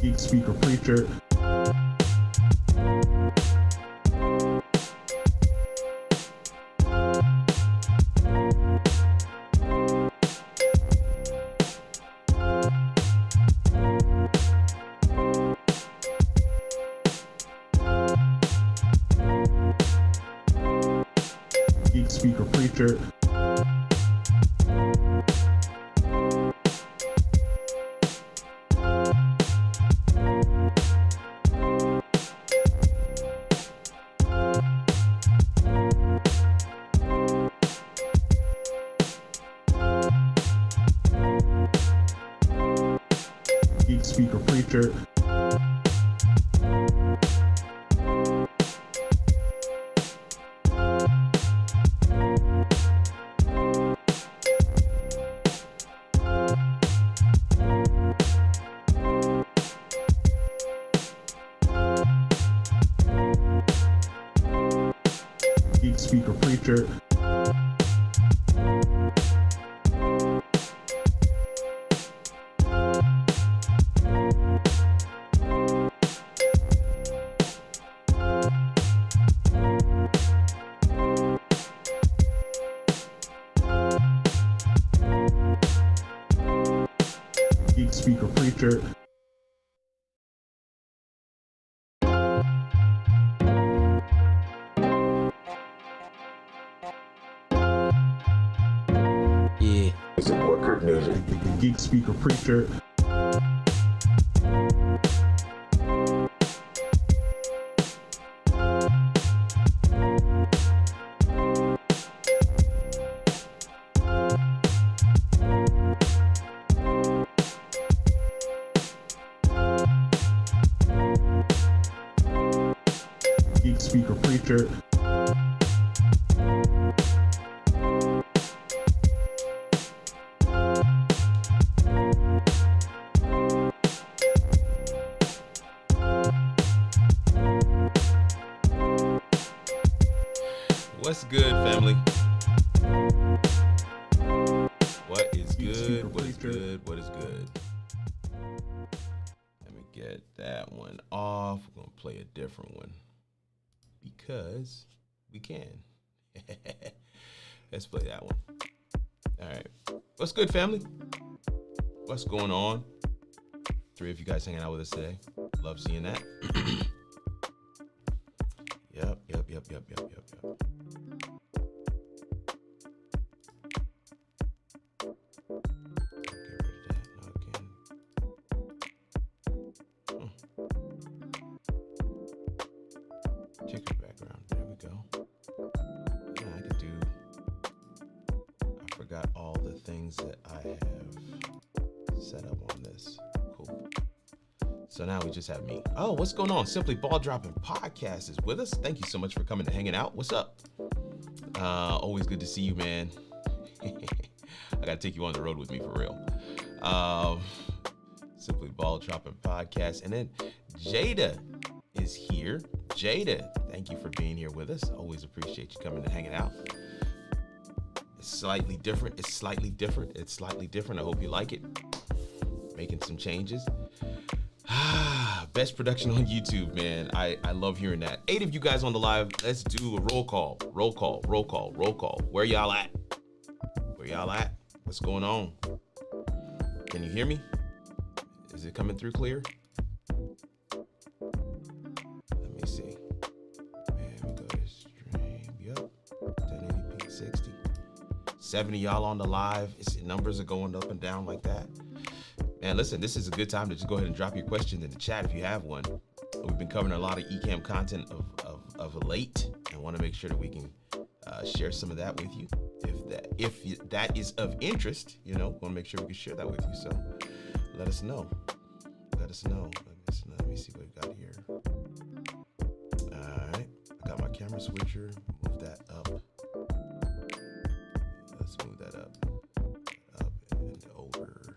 Geek Speaker Preacher. Geek Speaker Preacher. Geek Speaker Preacher. Geek Speaker Preacher. Geek Speaker Preacher. Yeah. Support Kirk Nugent. Geek Speaker Preacher. Geek Speaker Preacher. What's good, family? What is good? What is good? What is good? Let me get that one off. We're gonna play a different one because we can. Let's play that one. All right. What's good, family? What's going on? 3 of you guys hanging out with us today. Love seeing that. Yep. Ticker background. There we go. Yeah, I could do. I forgot all the things that I have set up on this. Cool. So now we just have me. Oh, what's going on? Simply Ball Dropping Podcast is with us. Thank you so much for coming and hanging out. What's up? Always good to see you, man. I gotta take you on the road with me for real. Simply Ball Dropping Podcast, and then Jada is here. Jada, thank you for being here with us. Always appreciate you coming and hanging out. It's slightly different. I hope you like it. Making some changes. Best production on YouTube, man. I love hearing that. 8 of you guys on the live. Let's do a roll call. Where y'all at? What's going on? Can you hear me? Is it coming through clear? Let me see. Man, we go to stream. Yep. 1080p 60. 70 y'all on the live. Numbers are going up and down like that. Man, listen, this is a good time to just go ahead and drop your questions in the chat if you have one. We've been covering a lot of Ecamm content of late, and want to make sure that we can share some of that with you. If that is of interest, want to make sure we can share that with you. So let us know. Let me see what we got here. All right, I got my camera switcher. Move that up. Let's move that up and over.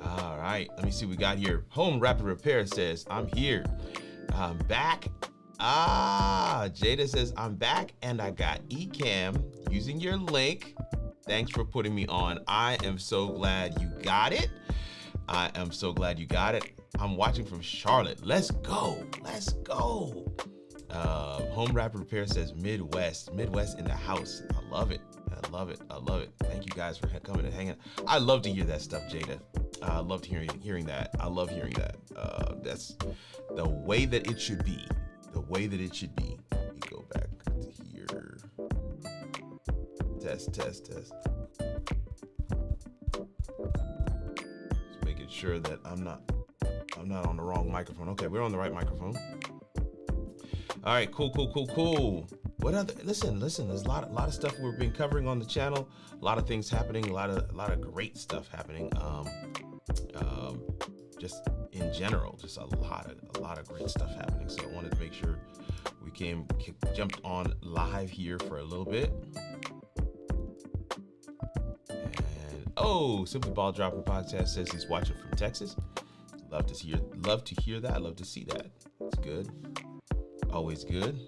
All right, let me see what we got here. Home Rapid Repair says, I'm here. I'm back. Jada says, I'm back and I got Ecamm using your link. Thanks for putting me on. I am so glad you got it. I am so glad you got it. I'm watching from Charlotte. Let's go. Let's go. Home Rapper Repair says Midwest in the house. I love it. I love it. I love it. Thank you guys for coming and hanging. I love to hear that stuff, Jada. I loved hearing that. I love hearing that. That's the way that it should be. The way that it should be. Let me go back to here. Test. Just making sure that I'm not on the wrong microphone. Okay, we're on the right microphone. All right, cool. What other? Listen. There's a lot of stuff we've been covering on the channel. A lot of things happening. A lot of great stuff happening. Just in general, just a lot of great stuff happening. So I wanted to make sure we jumped on live here for a little bit. And Simply Ball Dropping Podcast says he's watching from Texas. Love to hear that. Love to see that. It's good. Always good.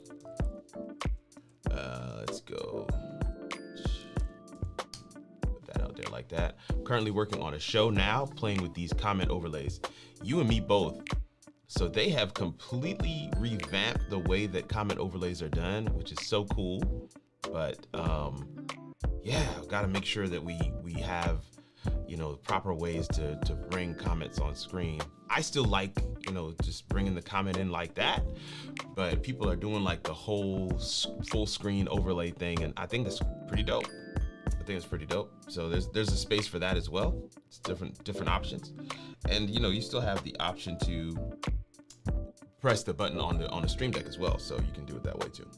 Let's go. Put that out there like that. Currently working on a show now, playing with these comment overlays. You and me both. So they have completely revamped the way that comment overlays are done, which is so cool. But yeah, gotta make sure that we have, proper ways to bring comments on screen. I still like, just bringing the comment in like that, but people are doing like the whole full screen overlay thing, and I think that's pretty dope. So there's a space for that as well. It's different options, and you still have the option to press the button on the StreamDeck as well, so you can do it that way too.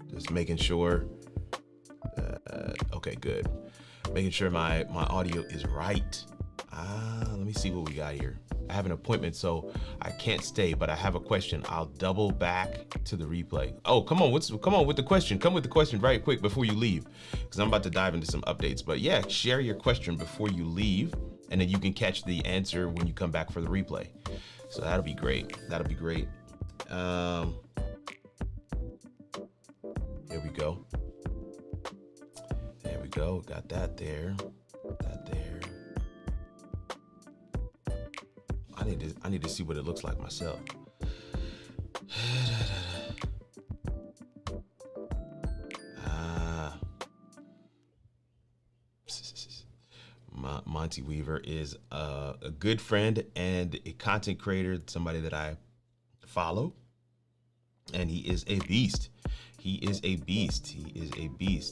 Just making sure. Okay, good. Making sure my audio is right. Let me see what we got here. I have an appointment, so I can't stay, but I have a question. I'll double back to the replay. Oh, come on with the question. Come with the question very quick before you leave, because I'm about to dive into some updates. But yeah, share your question before you leave, and then you can catch the answer when you come back for the replay. So that'll be great. Here we go. There we go. Got that there. I need to see what it looks like myself. Monty Weaver is a good friend and a content creator, somebody that I follow, and he is a beast.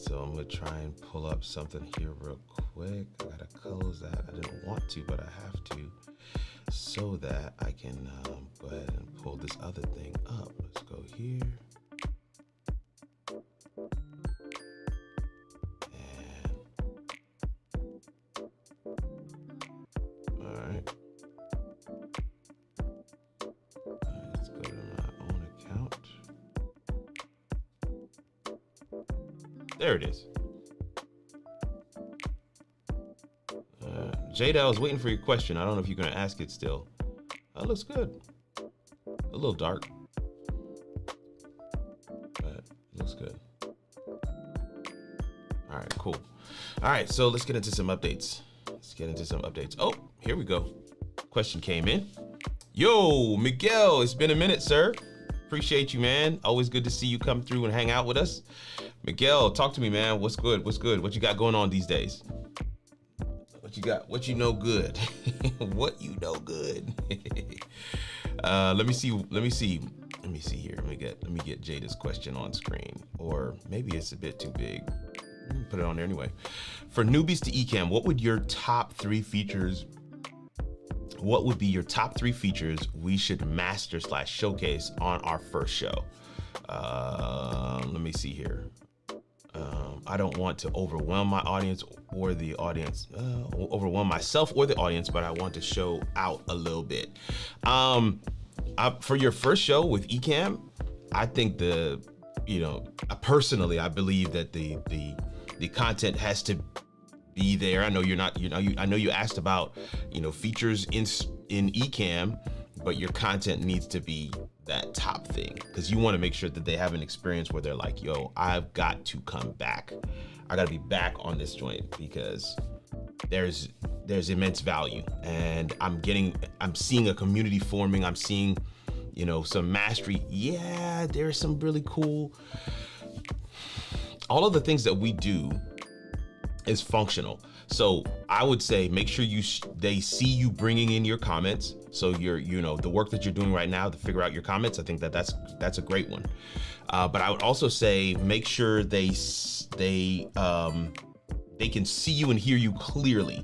So I'm gonna try and pull up something here real quick. I gotta close that. I didn't want to, but I have to, so that I can go ahead and pull this other thing up. Let's go here. And all right. Let's go to my own account. There it is. Jada, I was waiting for your question. I don't know if you're going to ask it still. It looks good. A little dark, but it looks good. All right, cool. All right, so let's get into some updates. Oh, here we go. Question came in. Yo, Miguel, it's been a minute, sir. Appreciate you, man. Always good to see you come through and hang out with us. Miguel, talk to me, man. What's good? What you got going on these days? What you got? What you know good? What you know good? Let me see here. Let me get Jada's question on screen, or maybe it's a bit too big. Put it on there anyway. For newbies to Ecamm, what would be your top 3 features we should master/showcase on our first show? Let me see here. I don't want to overwhelm my audience or the audience, overwhelm myself or the audience, but I want to show out a little bit. For your first show with Ecamm, I think personally, I believe that the content has to be there. I know I know you asked about, features in Ecamm, but your content needs to be that top thing, because you want to make sure that they have an experience where they're like, yo, I've got to come back. I got to be back on this joint, because there's immense value, and I'm seeing a community forming. I'm seeing, you know, some mastery. Yeah, there's some really cool. All of the things that we do is functional. So I would say make sure they see you bringing in your comments. So the work that you're doing right now to figure out your comments, I think that's a great one. But I would also say make sure they can see you and hear you clearly.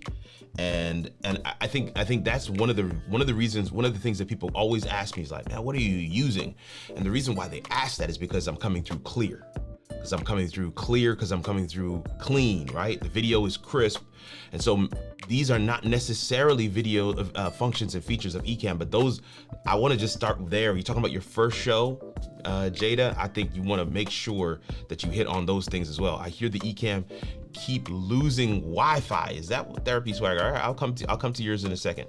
And I think that's one of the reasons, one of the things that people always ask me is like, man, what are you using? And the reason why they ask that is because I'm coming through clear. Because I'm coming through clean, right? The video is crisp. And so these are not necessarily video functions and features of Ecamm, but those, I want to just start there. You're talking about your first show, Jada. I think you want to make sure that you hit on those things as well. I hear the Ecamm keep losing Wi-Fi. Is that what Therapy Swagger? All right, I'll come to yours in a second.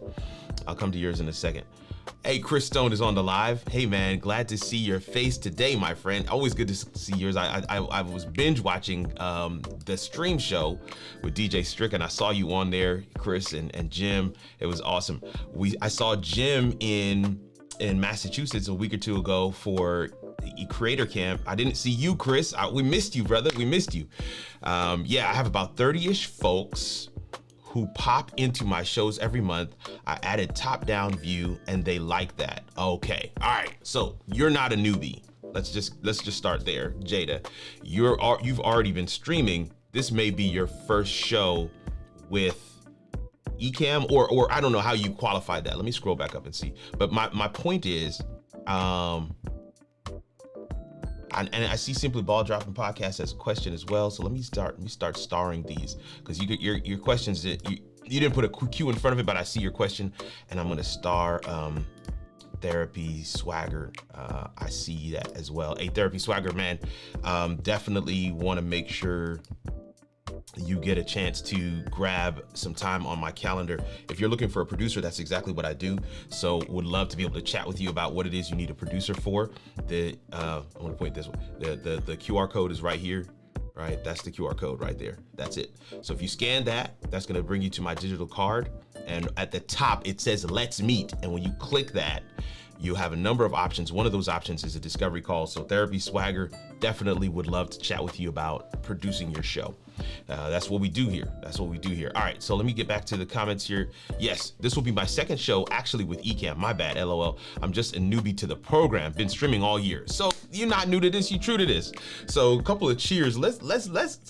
Hey, Chris Stone is on the live. Hey man, glad to see your face today, my friend. Always good to see yours. I was binge watching the stream show with DJ Strick, and I saw you on there, Chris and Jim. It was awesome. I saw Jim in Massachusetts a week or two ago for Creator Camp. I didn't see you, Chris. We missed you, brother. We missed you. Yeah, I have about 30-ish folks who pop into my shows every month. I added top-down view and they like that. Okay, all right, so you're not a newbie. Let's just start there. Jada, you've already been streaming. This may be your first show with Ecamm, or I don't know how you qualified that. Let me scroll back up and see. But my point is, and I see Simply Ball Dropping Podcast as a question as well. So let me start starring these, because you get your questions that you didn't put a Q in front of it, but I see your question, and I'm gonna star Therapy Swagger. I see that as well. Hey, Therapy Swagger, man, definitely want to make sure you get a chance to grab some time on my calendar. If you're looking for a producer, that's exactly what I do. So would love to be able to chat with you about what it is you need a producer for. I want to point this way. The QR code is right here, right? That's the QR code right there. That's it. So if you scan that, that's going to bring you to my digital card. And at the top, it says, let's meet. And when you click that, you have a number of options. One of those options is a discovery call. So Therapy Swagger definitely would love to chat with you about producing your show. That's what we do here. All right, so let me get back to the comments here. Yes, this will be my second show actually with Ecamm. My bad, LOL. I'm just a newbie to the program. Been streaming all year. So you're not new to this, you're true to this. So a couple of cheers.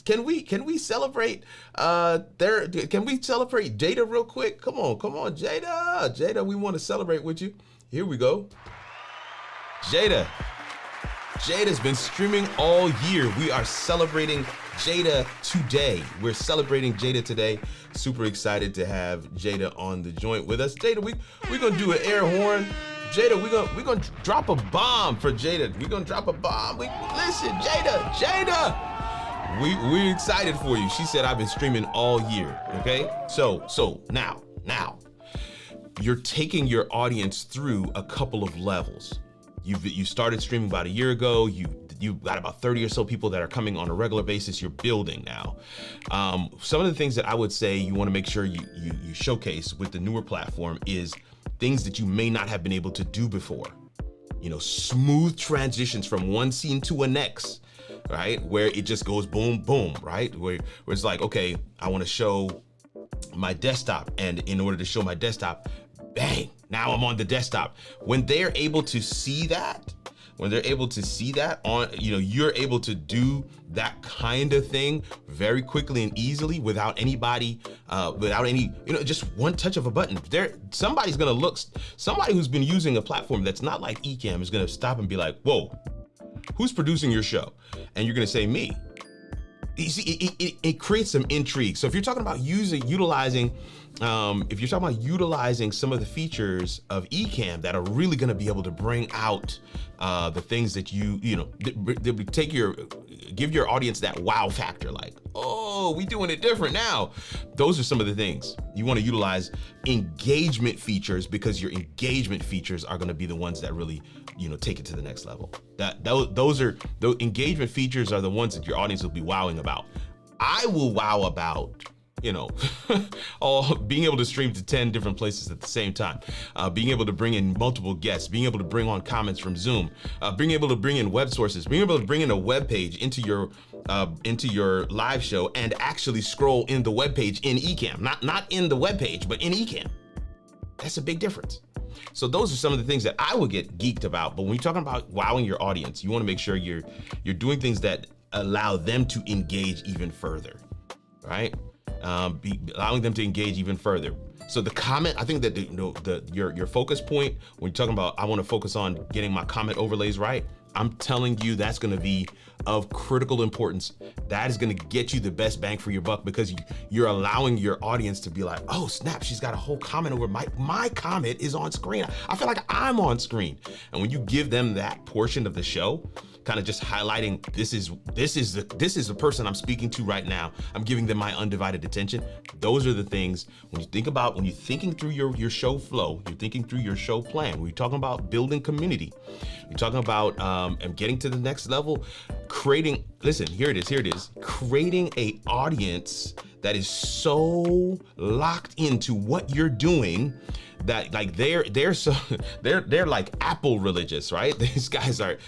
Can we celebrate can we celebrate Jada real quick? Come on, Jada. Jada, we want to celebrate with you. Here we go. Jada's been streaming all year. We are celebrating Jada today. We're celebrating Jada today. Super excited to have Jada on the joint with us. Jada, we're gonna do an air horn. Jada, we're gonna drop a bomb for Jada. We're gonna drop a bomb. Listen, Jada. We're excited for you. She said I've been streaming all year. Okay, so now you're taking your audience through a couple of levels. You started streaming about a year ago. You've got about 30 or so people that are coming on a regular basis. You're building now. Some of the things that I would say you want to make sure you showcase with the newer platform is things that you may not have been able to do before. You know, smooth transitions from one scene to a next, right? Where it just goes boom, boom, right? Where it's like, okay, I want to show my desktop, and in order to show my desktop, bang, now I'm on the desktop. When they're able to see that on, you're able to do that kind of thing very quickly and easily without anybody, just one touch of a button. Somebody who's been using a platform that's not like Ecamm is gonna stop and be like, whoa, who's producing your show? And you're gonna say, me. You see, it creates some intrigue. So if you're talking about utilizing some of the features of Ecamm that are really going to be able to bring out the things that give your audience that wow factor, like, oh, we doing it different now. Those are some of the things you want to utilize. Engagement features, because your engagement features are going to be the ones that really take it to the next level. Those engagement features are the ones that your audience will be wowing about. I will wow about, you know, all being able to stream to 10 different places at the same time, being able to bring in multiple guests, being able to bring on comments from Zoom, being able to bring in web sources, being able to bring in a web page into your live show and actually scroll in the web page in Ecamm, not in the web page, but in Ecamm. That's a big difference. So those are some of the things that I would get geeked about. But when you're talking about wowing your audience, you want to make sure you're doing things that allow them to engage even further, right? Allowing them to engage even further. So the comment, I think that your focus point when you're talking about, I want to focus on getting my comment overlays right. I'm telling you, that's going to be of critical importance. That is going to get you the best bang for your buck, because you're allowing your audience to be like, oh snap, she's got a whole comment over my comment is on screen. I feel like I'm on screen. And when you give them that portion of the show, kind of just highlighting this is the person I'm speaking to right now. I'm giving them my undivided attention. Those are the things when you're thinking through your show flow, you're thinking through your show plan. We're talking about building community. You're talking about and getting to the next level, creating. Listen, here it is. Creating a audience that is so locked into what you're doing that like they're like Apple religious, right? These guys are,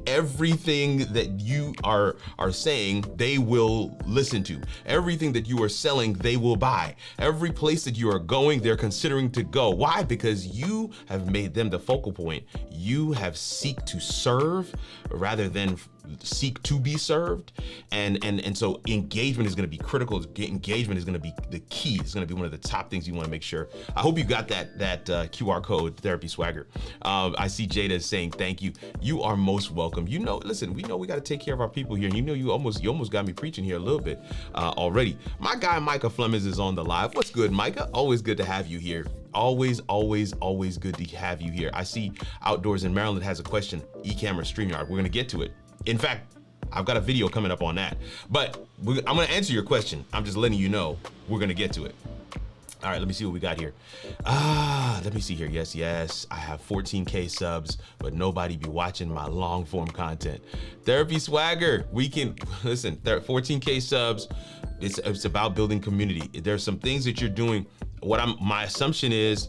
everything that you are saying, they will listen to. Everything that you are selling, they will buy. Every place that you are going, they're considering to go. Why? Because you have made them the focal point. You have seek to serve rather than seek to be served, and so engagement is going to be critical. Engagement is going to be the key. It's going to be one of the top things you want to make sure. I hope you got that QR code, Therapy Swagger. I see Jada saying thank you. You are most welcome. You know, listen, we know we got to take care of our people here, and you know you almost got me preaching here a little bit already. My guy Micah Flemings is on the live. What's good, Micah? Always good to have you here. Always good to have you here. I see Outdoors in Maryland has a question. Ecamm or StreamYard? We're going to get to it. In fact, I've got a video coming up on that, but I'm going to answer your question. I'm just letting you know we're going to get to it. All right, let me see what we got here. Let me see here. Yes. I have 14K subs, but nobody be watching my long form content. Therapy Swagger, we can listen. 14K subs. It's about building community. There's some things that you're doing. My assumption is,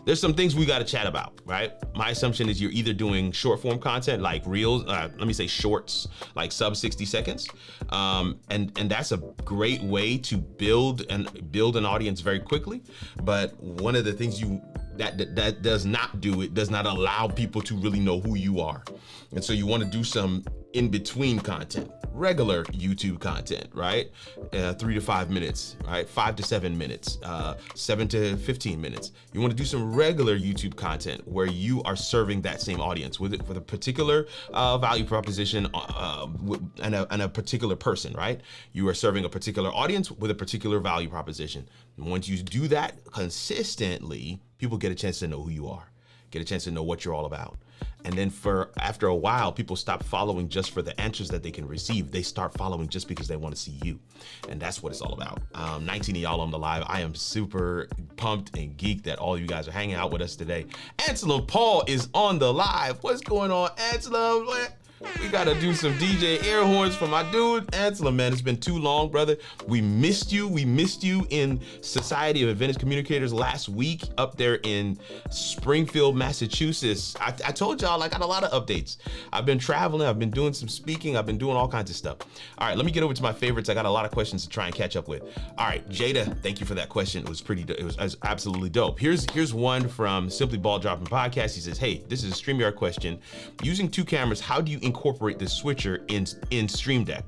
there's some things we got to chat about, right? My assumption is you're either doing short form content like reels, shorts, like sub 60 seconds. And that's a great way to build an audience very quickly. But one of the things that does not allow people to really know who you are. And so you want to do some in between content, regular YouTube content, right? 3 to 5 minutes, right? 5 to 7 minutes, 7 to 15 minutes. You want to do some regular YouTube content where you are serving that same audience with a particular value proposition and a particular person, right? You are serving a particular audience with a particular value proposition. And once you do that consistently, people get a chance to know who you are, get a chance to know what you're all about. And then after a while, people stop following just for the answers that they can receive. They start following just because they want to see you. And that's what it's all about. 19 of y'all on the live. I am super pumped and geeked that all you guys are hanging out with us today. Anselm Paul is on the live. What's going on, Anselm? We gotta do some DJ air horns for my dude, Anselm, man. It's been too long, brother. We missed you. We missed you in Society of Advanced Communicators last week up there in Springfield, Massachusetts. I told y'all I got a lot of updates. I've been traveling. I've been doing some speaking. I've been doing all kinds of stuff. All right, let me get over to my favorites. I got a lot of questions to try and catch up with. All right, Jada, thank you for that question. It was absolutely dope. Here's one from Simply Ball Dropping Podcast. He says, hey, this is a StreamYard question. Using 2 cameras, how do you incorporate the switcher in StreamDeck?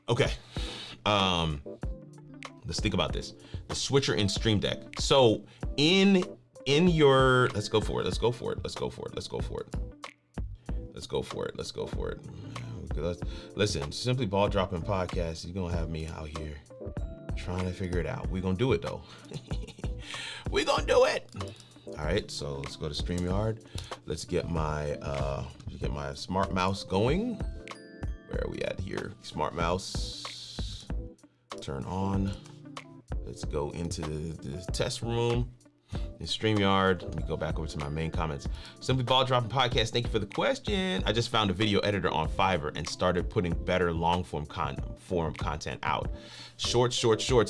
Okay, let's think about this. The switcher in StreamDeck. So in your, let's go for it. Listen, Simply Ball Dropping Podcast, you're gonna have me out here trying to figure it out. We're gonna do it though. We're gonna do it. All right, so let's go to StreamYard. Let's get my smart mouse going. Where are we at here? Smart mouse, turn on. Let's go into the test room. In StreamYard, let me go back over to my main comments. Simply Ball Dropping Podcast, thank you for the question. I just found a video editor on Fiverr and started putting better long form content out. Shorts,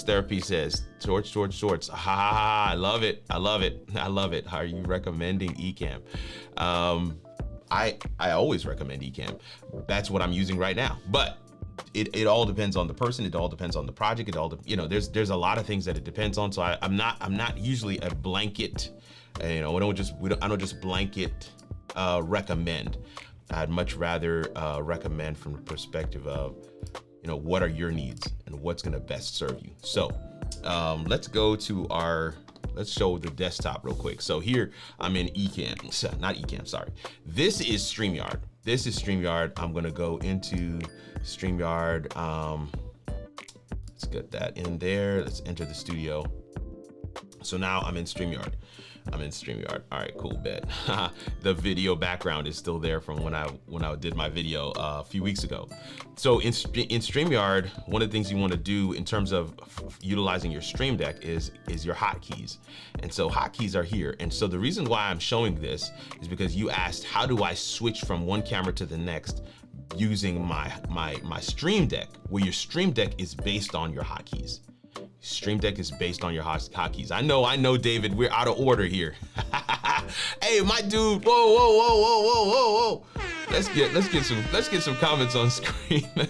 therapy says. Shorts. Ha ha ha, I love it. I love it. How are you recommending Ecamm? I always recommend Ecamm. That's what I'm using right now. But it all depends on the person. It all depends on the project. It all, there's a lot of things that it depends on. So I'm not usually a blanket, I don't just blanket recommend. I'd much rather recommend from the perspective of, what are your needs and what's gonna best serve you. So let's go to let's show the desktop real quick. So here I'm in Ecamm, not Ecamm, sorry. This is StreamYard. I'm gonna go into StreamYard. Let's get that in there. Let's enter the studio. So now I'm in StreamYard. All right, cool, bet. The video background is still there from when I did my video a few weeks ago. So in StreamYard, one of the things you want to do in terms of utilizing your StreamDeck is your hotkeys. And so hotkeys are here. And so the reason why I'm showing this is because you asked, how do I switch from one camera to the next using my StreamDeck, where your StreamDeck is based on your hotkeys. StreamDeck is based on your hotkeys. I know, David, we're out of order here. Hey, my dude, whoa. Let's get some comments on screen. Man,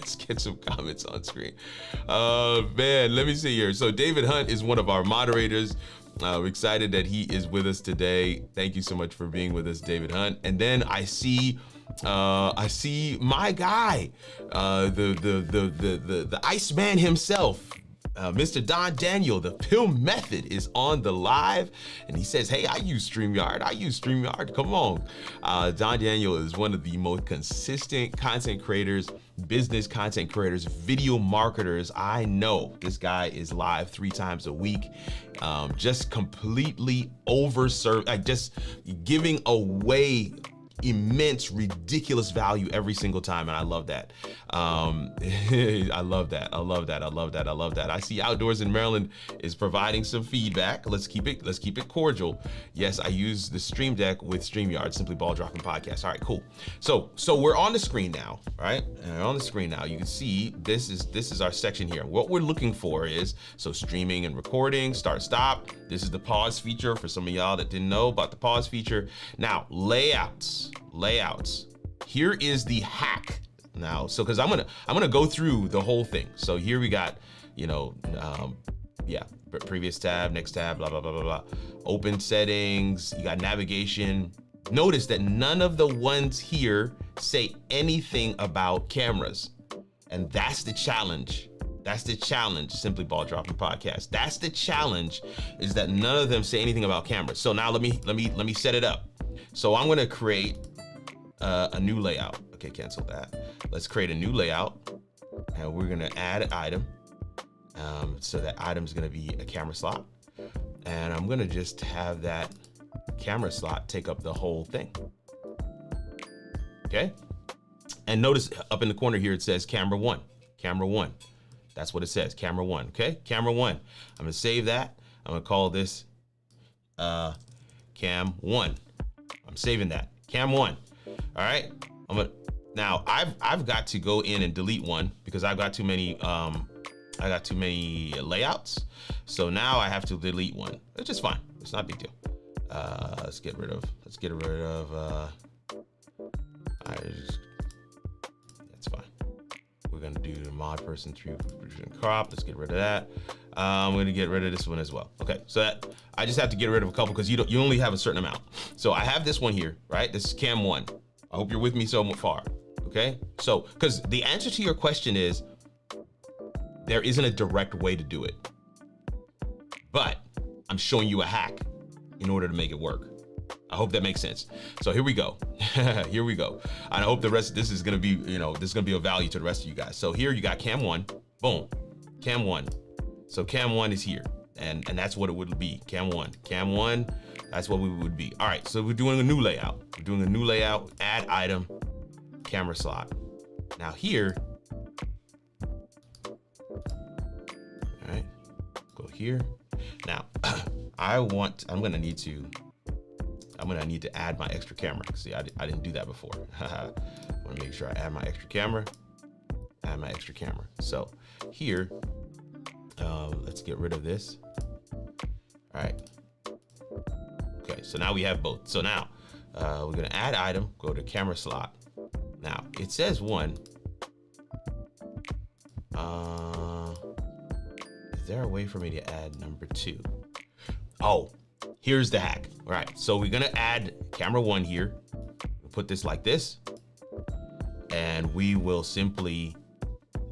let me see here. So David Hunt is one of our moderators. We're excited that he is with us today. Thank you so much for being with us, David Hunt. And then I see my guy, the Iceman himself. Mr. Don Daniel, the Pill Method, is on the live, and he says, hey, I use StreamYard. Come on. Don Daniel is one of the most consistent content creators, business content creators, video marketers I know. This guy is live 3 times a week, just completely overserved, just giving away immense, ridiculous value every single time, and I love that. I love that. I see Outdoors in Maryland is providing some feedback. Let's keep it cordial. Yes, I use the StreamDeck with StreamYard, Simply Ball Dropping Podcast. All right, cool. So we're on the screen now, right? And on the screen now, you can see this is our section here. What we're looking for is streaming and recording, start, stop. This is the pause feature for some of y'all that didn't know about the pause feature. Now, layouts. Here is the hack now. So, cause I'm gonna go through the whole thing. So here we got, previous tab, next tab, blah, blah, blah, blah, blah. Open settings, you got navigation. Notice that none of the ones here say anything about cameras. And that's the challenge. Simply Ball Dropping Podcast. That's the challenge, is that none of them say anything about cameras. So now let me set it up. So I'm gonna create a new layout. Okay, cancel that. Let's create a new layout, and we're gonna add an item. So that item's gonna be a camera slot, and I'm gonna just have that camera slot take up the whole thing. Okay, and notice up in the corner here it says camera one. That's what it says, camera one. Okay, camera one. I'm gonna save that. I'm gonna call this cam one. I'm saving that, cam one. All right, now I've got to go in and delete one because I've got too many layouts. So now I have to delete one, which is fine. It's not a big deal. Let's get rid of that's fine. We're gonna do the mod person 3 crop. Let's get rid of that. I'm gonna get rid of this one as well. Okay, so that I just have to get rid of a couple because you only have a certain amount. So I have this one here, right? This is cam one. I hope you're with me so far. Okay, so because the answer to your question is there isn't a direct way to do it, but I'm showing you a hack in order to make it work. I hope that makes sense. So here we go. Here we go. And I hope the rest of this is gonna be, this is gonna be of value to the rest of you guys. So here you got cam one, boom, cam one. So cam one is here, and that's what it would be. Cam one, that's what we would be. All right, so we're doing a new layout. Add item, camera slot. Now here, all right, go here. Now, I'm gonna need to add my extra camera. See, I didn't do that before. I want to make sure I add my extra camera. So here, let's get rid of this. All right. Okay, so now we have both. So now we're gonna add item, go to camera slot. Now it says 1. Is there a way for me to add number 2? Oh, here's the hack. All right, so we're gonna add camera 1 here. Put this like this, and we will simply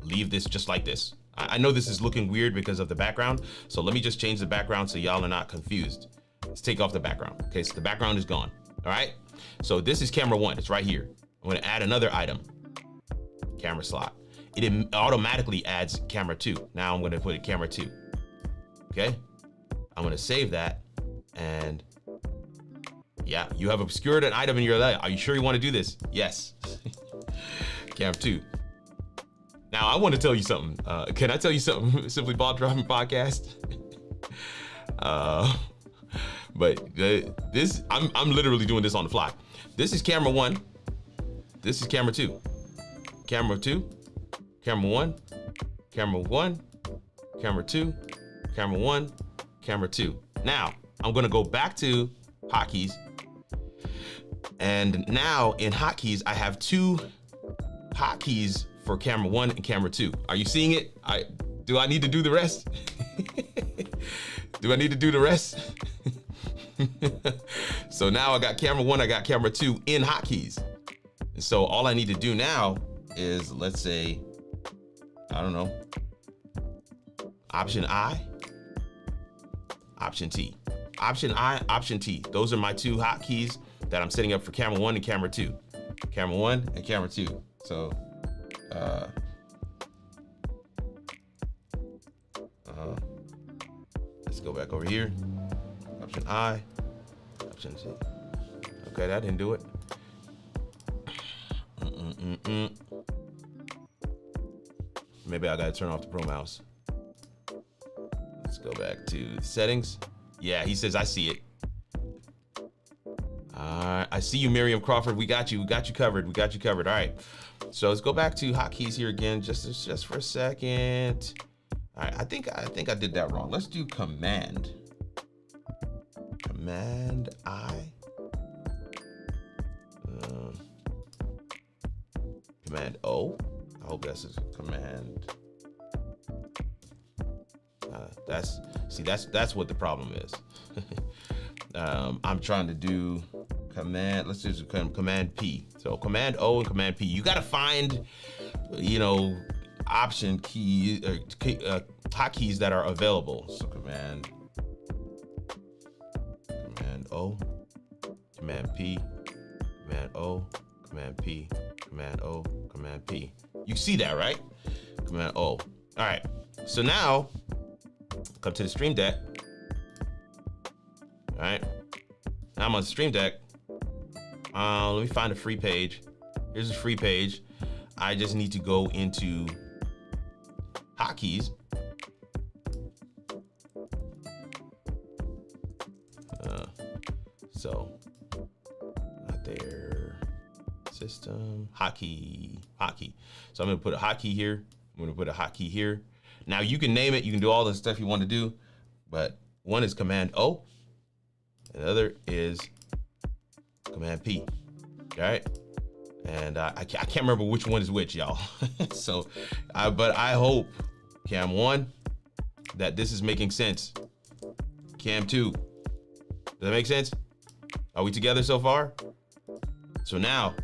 leave this just like this. I know this is looking weird because of the background, so let me just change the background so y'all are not confused. Let's take off the background. Okay, so the background is gone. All right, so this is camera 1. It's right here. I'm gonna add another item, camera slot. It automatically adds camera 2. Now I'm gonna put it camera 2. Okay, I'm gonna save that, and yeah, you have obscured an item in your layout. Are you sure you want to do this? Yes. Cam 2. Now I want to tell you something. Can I tell you something? Simply Ball Dropping Podcast. But this, I'm literally doing this on the fly. This is camera 1. This is camera 2. Camera 2. Camera 1. Camera 1. Camera 2. Camera 1. Camera 2. Now I'm gonna go back to hotkeys. And now in hotkeys, I have 2 hotkeys for camera 1 and camera 2. Are you seeing it? Do I need to do the rest? Do I need to do the rest? So now I got camera 1, I got camera 2 in hotkeys. And so all I need to do now is, let's say, I don't know, option I, option T. Option I, option T. Those are my 2 hotkeys that I'm setting up for camera 1 and camera 2. Camera 1 and camera 2. So, let's go back over here. Option I, option T. Okay, that didn't do it. Maybe I gotta turn off the Pro Mouse. Let's go back to settings. Yeah, he says I see it. I see you, Miriam Crawford. We got you. We got you covered. We got you covered. All right. So let's go back to hotkeys here again, just for a second. All right. I think I did that wrong. Let's do Command. Command I. Command O. I hope that's a command. That's what the problem is. I'm trying to do command. Let's do command P. So command O and command P. You got to find, option key hotkeys that are available. So command O, command P, command O, command P, command O, command P. You see that, right? Command O. All right. So now come to the StreamDeck. All right. Now I'm on StreamDeck. Let me find a free page. Here's a free page. I just need to go into hotkeys. So not there. System hotkey. So I'm gonna put a hotkey here. I'm gonna put a hotkey here. Now you can name it. You can do all the stuff you want to do, but one is Command O, and the other is Command P. All right, and I can't remember which one is which, y'all. So, but I hope Cam 1 that this is making sense. Cam 2, does that make sense? Are we together so far? So now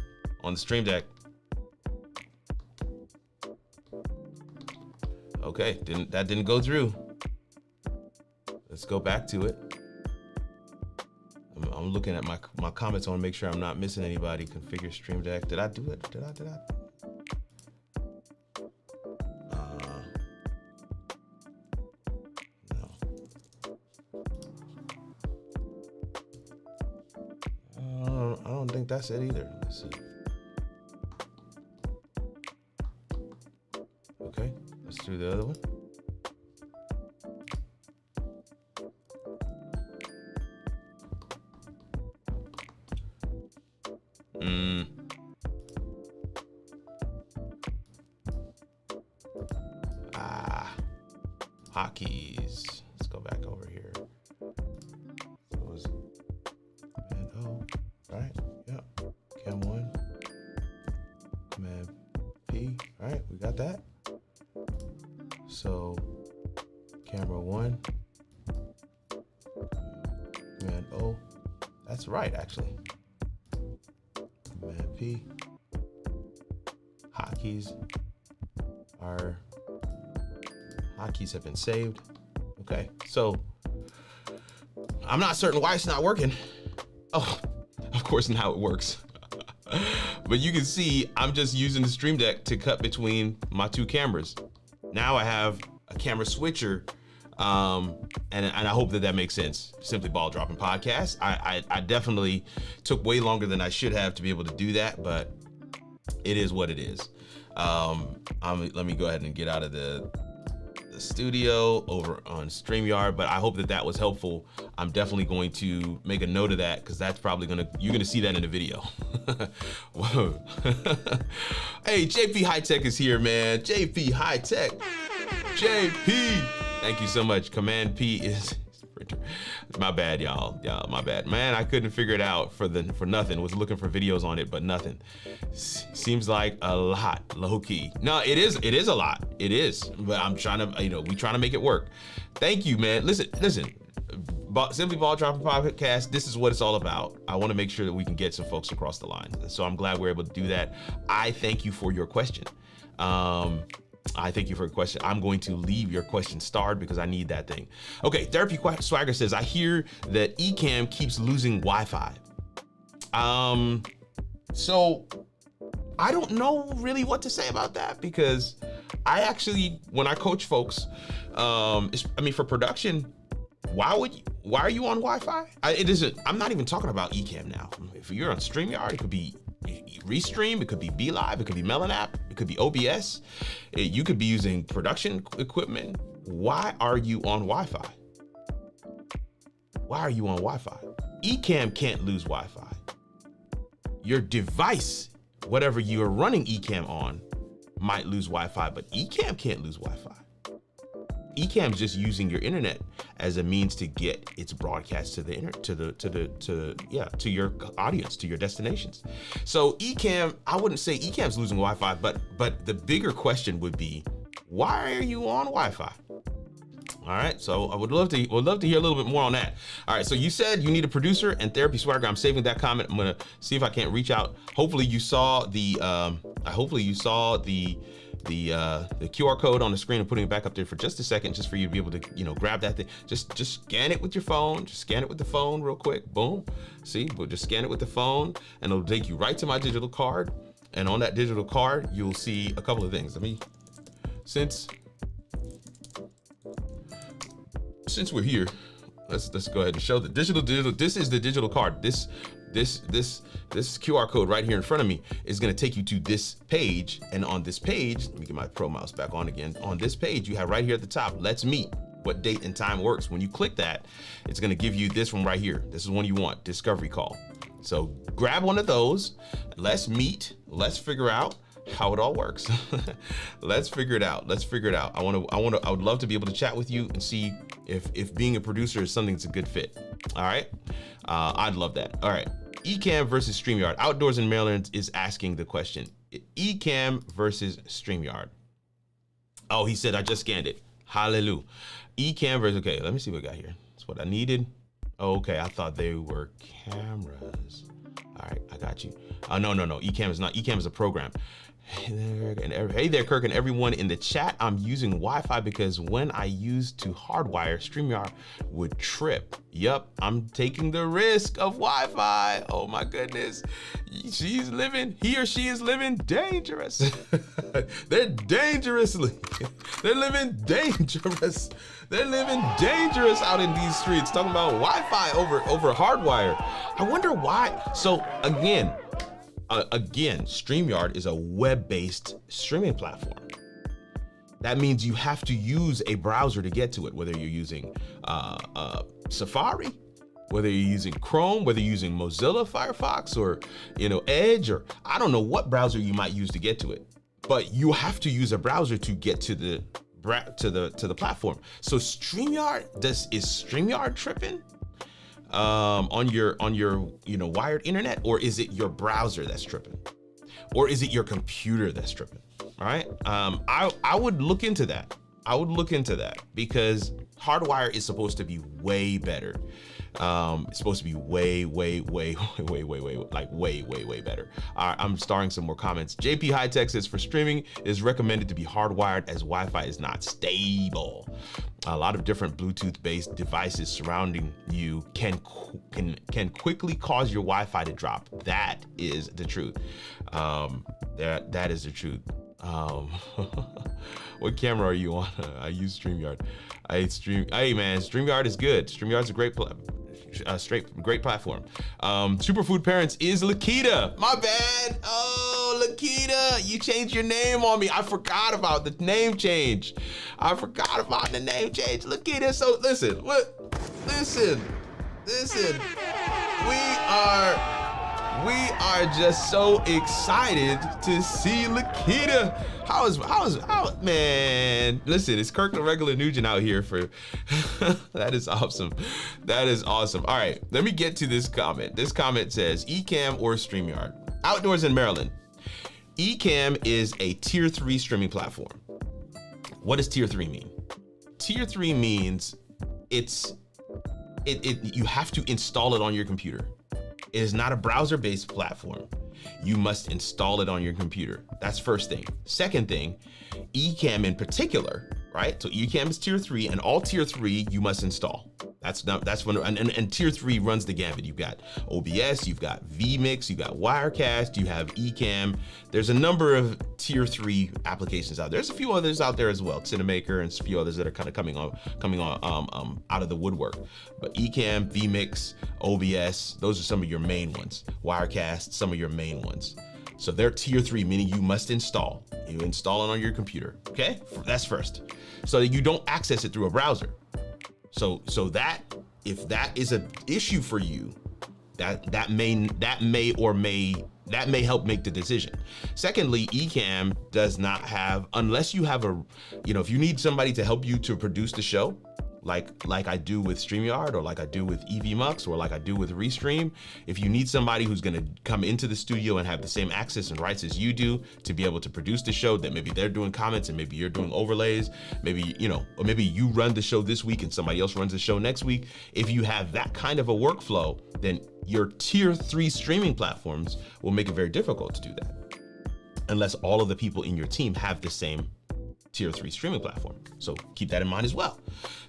on the StreamDeck. Okay, that didn't go through. Let's go back to it. I'm looking at my comments. I want to make sure I'm not missing anybody. Configure StreamDeck. Did I do it? Did I? No. I don't think that's it either. Let's see. Okay, let's do the other one. hotkeys. Let's go back over here. So it was Command O, right? Yep. Cam 1, Command P, right? We got that. So camera 1, Command O. That's right, actually. Command P. Hotkeys have been saved. Okay, so I'm not certain why it's not working. Oh, of course now it works. But you can see I'm just using the StreamDeck to cut between my two cameras. Now I have a camera switcher, and I hope that makes sense. Simply Ball Dropping Podcast. I definitely took way longer than I should have to be able to do that, but it is what it is. Let me go ahead and get out of the studio over on StreamYard, but I hope that was helpful. I'm definitely going to make a note of that because that's probably you're gonna see that in the video. Whoa. Hey, JP High Tech is here, man. JP High Tech. JP. Thank you so much. Command P is printer. My bad, y'all. My bad. Man, I couldn't figure it out for nothing. Was looking for videos on it, but nothing. Seems like a lot, low key. No, it is a lot. It is, but I'm trying to, we trying to make it work. Thank you, man. Listen. Simply Ball Dropping Podcast, this is what it's all about. I want to make sure that we can get some folks across the line. So I'm glad we're able to do that. I thank you for your question. I thank you for your question. I'm going to leave your question starred because I need that thing. Okay, Therapy Swagger says, I hear that Ecamm keeps losing Wi-Fi. So I don't know really what to say about that because I actually, when I coach folks, for production, why are you on Wi-Fi? I'm not even talking about Ecamm now. If you're on StreamYard, it could be Restream, it could be BeLive, it could be Melon app, it could be OBS. You could be using production equipment. Why are you on Wi-Fi? Why are you on Wi-Fi? Ecamm can't lose Wi-Fi. Your device, whatever you are running Ecamm on, might lose Wi-Fi, but Ecamm can't lose Wi-Fi. Ecamm is just using your internet as a means to get its broadcast to the to your audience, to your destinations. So Ecamm, I wouldn't say Ecamm's losing Wi-Fi, but the bigger question would be, why are you on Wi-Fi? All right, so I would love to hear a little bit more on that. All right, so you said you need a producer and Therapy Swagger. I'm saving that comment. I'm gonna see if I can't reach out. Hopefully you saw the QR code on the screen and putting it back up there for just a second, just for you to be able to, grab that thing. Just scan it with your phone. Just scan it with the phone real quick. Boom. See, we'll just scan it with the phone and it'll take you right to my digital card. And on that digital card, you'll see a couple of things. Since we're here, let's go ahead and show the digital. This is the digital card. This QR code right here in front of me is going to take you to this page. And on this page, let me get my Pro Mouse back on again. On this page, you have right here at the top, let's meet. What date and time works. When you click that, it's going to give you this one right here. This is one you want, discovery call. So grab one of those. Let's meet. Let's figure out how it all works. Let's figure it out. I would love to be able to chat with you and see if being a producer is something that's a good fit. All right. I'd love that. All right. Ecamm versus StreamYard. Outdoors in Maryland is asking the question. Ecamm versus StreamYard. Oh, he said, I just scanned it. Hallelujah. Ecamm versus, okay, let me see what we got here. That's what I needed. Oh, okay, I thought they were cameras. All right, I got you. No. Ecamm is not. Ecamm is a program. Hey there, Kirk, and everyone in the chat. I'm using Wi-Fi because when I used to hardwire, StreamYard would trip. Yup, I'm taking the risk of Wi-Fi. Oh my goodness. He or she is living dangerous. They're living dangerous. They're living dangerous out in these streets, talking about Wi-Fi over hardwire. I wonder why. So again, StreamYard is a web-based streaming platform. That means you have to use a browser to get to it, whether you're using Safari, whether you're using Chrome, whether you're using Mozilla Firefox or Edge, or I don't know what browser you might use to get to it. But you have to use a browser to get to the the platform. So StreamYard, is StreamYard tripping on your wired internet, or is it your browser that's tripping, or is it your computer that's tripping? All right, I would look into that. I would look into that, because hardwire is supposed to be way better. It's supposed to be way better. I'm starring some more comments. JP High Tech says, for streaming, it is recommended to be hardwired as Wi-Fi is not stable. A lot of different Bluetooth-based devices surrounding you can quickly cause your Wi-Fi to drop. That is the truth. That is the truth. What camera are you on? I use StreamYard. Hey man, StreamYard is good. StreamYard's a great platform. Superfood Parents is Lakita. My bad. Oh, Lakita, you changed your name on me. I forgot about the name change. Lakita, so listen. We are just so excited to see Lakita. How man? Listen, it's Kirk the Regular Nugent out here for. That is awesome. That is awesome. All right, let me get to this comment. This comment says, Ecamm or StreamYard? Outdoors in Maryland. Ecamm is a tier 3 streaming platform. What does tier 3 mean? Tier 3 means you have to install it on your computer. It is not a browser-based platform. You must install it on your computer. That's first thing. Second thing, Ecamm in particular, right? So Ecamm is tier 3, and all tier 3 you must install. That's when, and tier 3 runs the gambit. You've got OBS, you've got vMix, you've got Wirecast, you have Ecamm. There's a number of tier 3 applications out there. There's a few others out there as well, Cinemaker and a few others that are kind of coming on out of the woodwork. But Ecamm, vMix, OBS, those are some of your main ones. Wirecast, some of your main ones. So they're tier 3, meaning you must install. You install it on your computer, okay? That's first. So that you don't access it through a browser. So that, if that is an issue for you, that may help make the decision. Secondly, Ecamm does not have, unless you have if you need somebody to help you to produce the show, like I do with StreamYard, or like I do with EVMux, or like I do with Restream. If you need somebody who's gonna come into the studio and have the same access and rights as you do to be able to produce the show, that maybe they're doing comments and maybe you're doing overlays, maybe, or maybe you run the show this week and somebody else runs the show next week. If you have that kind of a workflow, then your tier 3 streaming platforms will make it very difficult to do that, unless all of the people in your team have the same tier 3 streaming platform. So keep that in mind as well.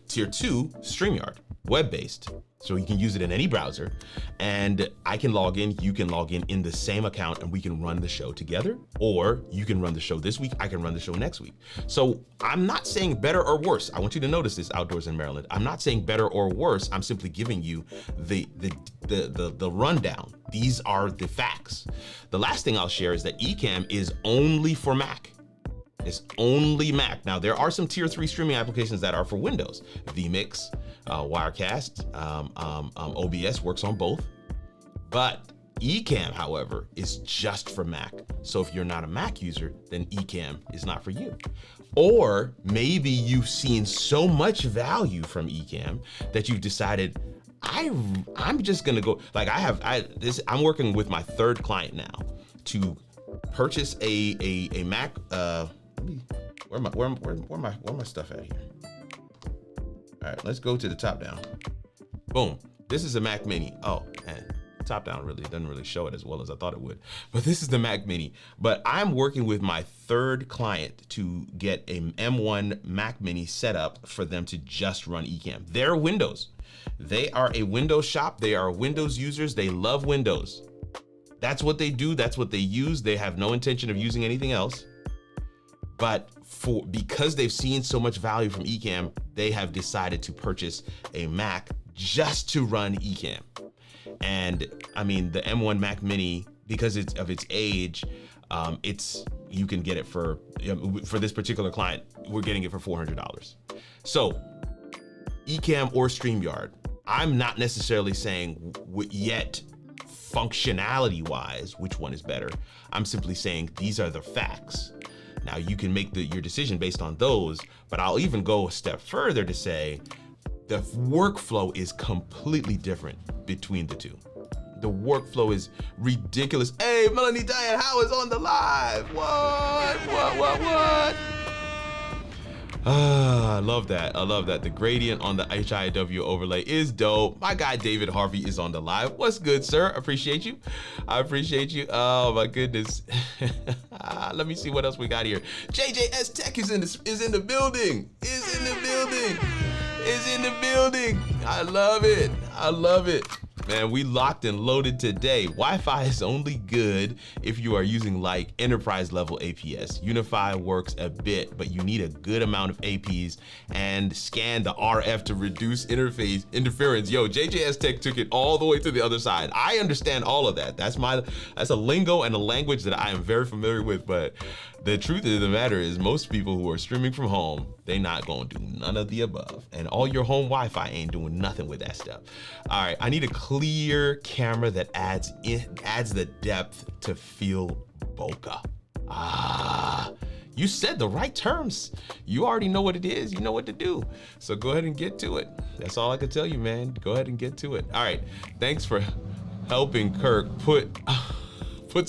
Tier 2, StreamYard, web-based. So you can use it in any browser, and I can log in, you can log in the same account, and we can run the show together, or you can run the show this week, I can run the show next week. So I'm not saying better or worse. I want you to notice this, Outdoors in Maryland. I'm not saying better or worse. I'm simply giving you the rundown. These are the facts. The last thing I'll share is that Ecamm is only for Mac. It's only Mac. Now, there are some tier 3 streaming applications that are for Windows. vMix, Wirecast, OBS works on both. But Ecamm, however, is just for Mac. So if you're not a Mac user, then Ecamm is not for you. Or maybe you've seen so much value from Ecamm that you've decided, I'm just gonna go, like I'm working with my 3rd client now to purchase a Mac. Where my stuff at here? All right, let's go to the top down. Boom. This is a Mac Mini. Oh, man, top down really doesn't really show it as well as I thought it would. But this is the Mac Mini. But I'm working with my 3rd client to get a M1 Mac Mini set up for them to just run Ecamm. They're Windows. They are a Windows shop. They are Windows users. They love Windows. That's what they do. That's what they use. They have no intention of using anything else. But because they've seen so much value from Ecamm, they have decided to purchase a Mac just to run Ecamm. And I mean, the M1 Mac Mini, because it's of its age, you can get it for this particular client, we're getting it for $400. So Ecamm or StreamYard, I'm not necessarily saying yet functionality wise which one is better. I'm simply saying these are the facts. Now you can make your decision based on those, but I'll even go a step further to say the workflow is completely different between the two. The workflow is ridiculous. Hey, Melanie Diane Howe is on the live. What? I love that. I love that. The gradient on the HIW overlay is dope. My guy David Harvey is on the live. What's good, sir? Appreciate you. I appreciate you. Oh my goodness. Let me see what else we got here. JJS Tech is in the building. Is in the building. I love it. I love it. Man, we locked and loaded today. Wi-Fi is only good if you are using like enterprise level APS. Unify works a bit, but you need a good amount of APs and scan the RF to reduce interference. Yo, JJS Tech took it all the way to the other side. I understand all of that. That's a lingo and a language that I am very familiar with, but the truth of the matter is most people who are streaming from home, they not gonna do none of the above. And all your home Wi-Fi ain't doing nothing with that stuff. All right, I need a clear camera that adds the depth to feel bokeh. You said the right terms. You already know what it is. You know what to do. So go ahead and get to it. That's all I can tell you, man. Go ahead and get to it. All right, thanks for helping Kirk put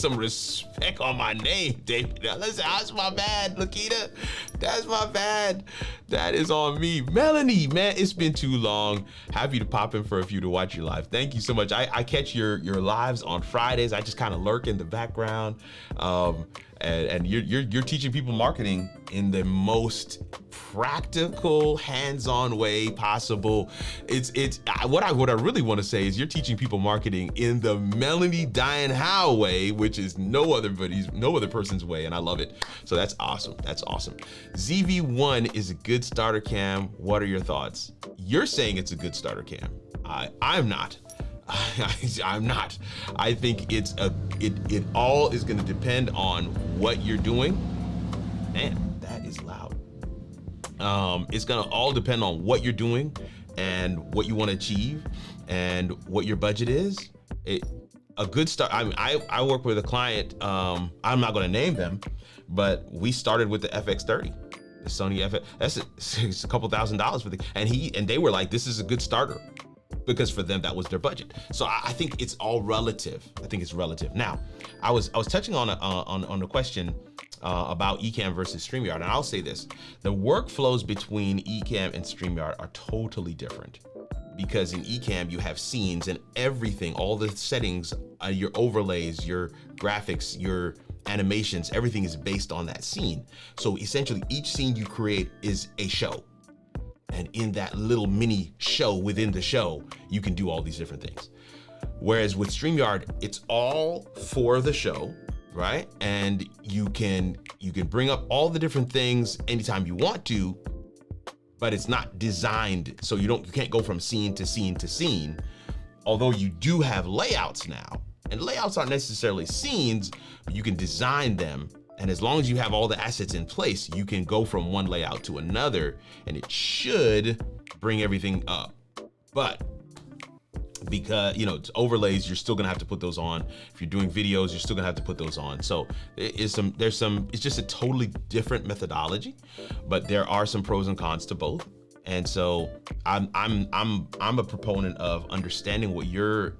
some respect on my name, David. Now, listen, that's my bad, Lakita. That's my bad. That is on me. Melanie, man, it's been too long. Happy to pop in for a few to watch your live. Thank you so much. I catch your lives on Fridays. I just kind of lurk in the background. And you're teaching people marketing in the most practical, hands-on way possible. What I really want to say is you're teaching people marketing in the Melanie Diane Howe way, which is no other person's way, and I love it. So that's awesome. That's awesome. ZV1 is a good starter cam. What are your thoughts? You're saying it's a good starter cam. I'm not. I'm not. I think it all is going to depend on what you're doing. Man, that is loud. It's going to all depend on what you're doing and what you want to achieve and what your budget is. A good start. I work with a client. I'm not going to name them, but we started with the FX30. The Sony FX. It's a couple $1,000s for and they were like, this is a good starter. Because for them, that was their budget. So I think it's all relative. I think it's relative. Now, I was touching on the question about Ecamm versus StreamYard, and I'll say this: the workflows between Ecamm and StreamYard are totally different. Because in Ecamm you have scenes and everything, all the settings, your overlays, your graphics, your animations, everything is based on that scene. So essentially, each scene you create is a show. And in that little mini show within the show, you can do all these different things. Whereas with StreamYard, it's all for the show, right? And you can bring up all the different things anytime you want to, but it's not designed so you can't go from scene to scene to scene. Although you do have layouts now, and layouts aren't necessarily scenes, but you can design them. And as long as you have all the assets in place, you can go from one layout to another, and it should bring everything up. But because, it's overlays, you're still gonna have to put those on. If you're doing videos, you're still gonna have to put those on. So it's just a totally different methodology, but there are some pros and cons to both. And so I'm a proponent of understanding what your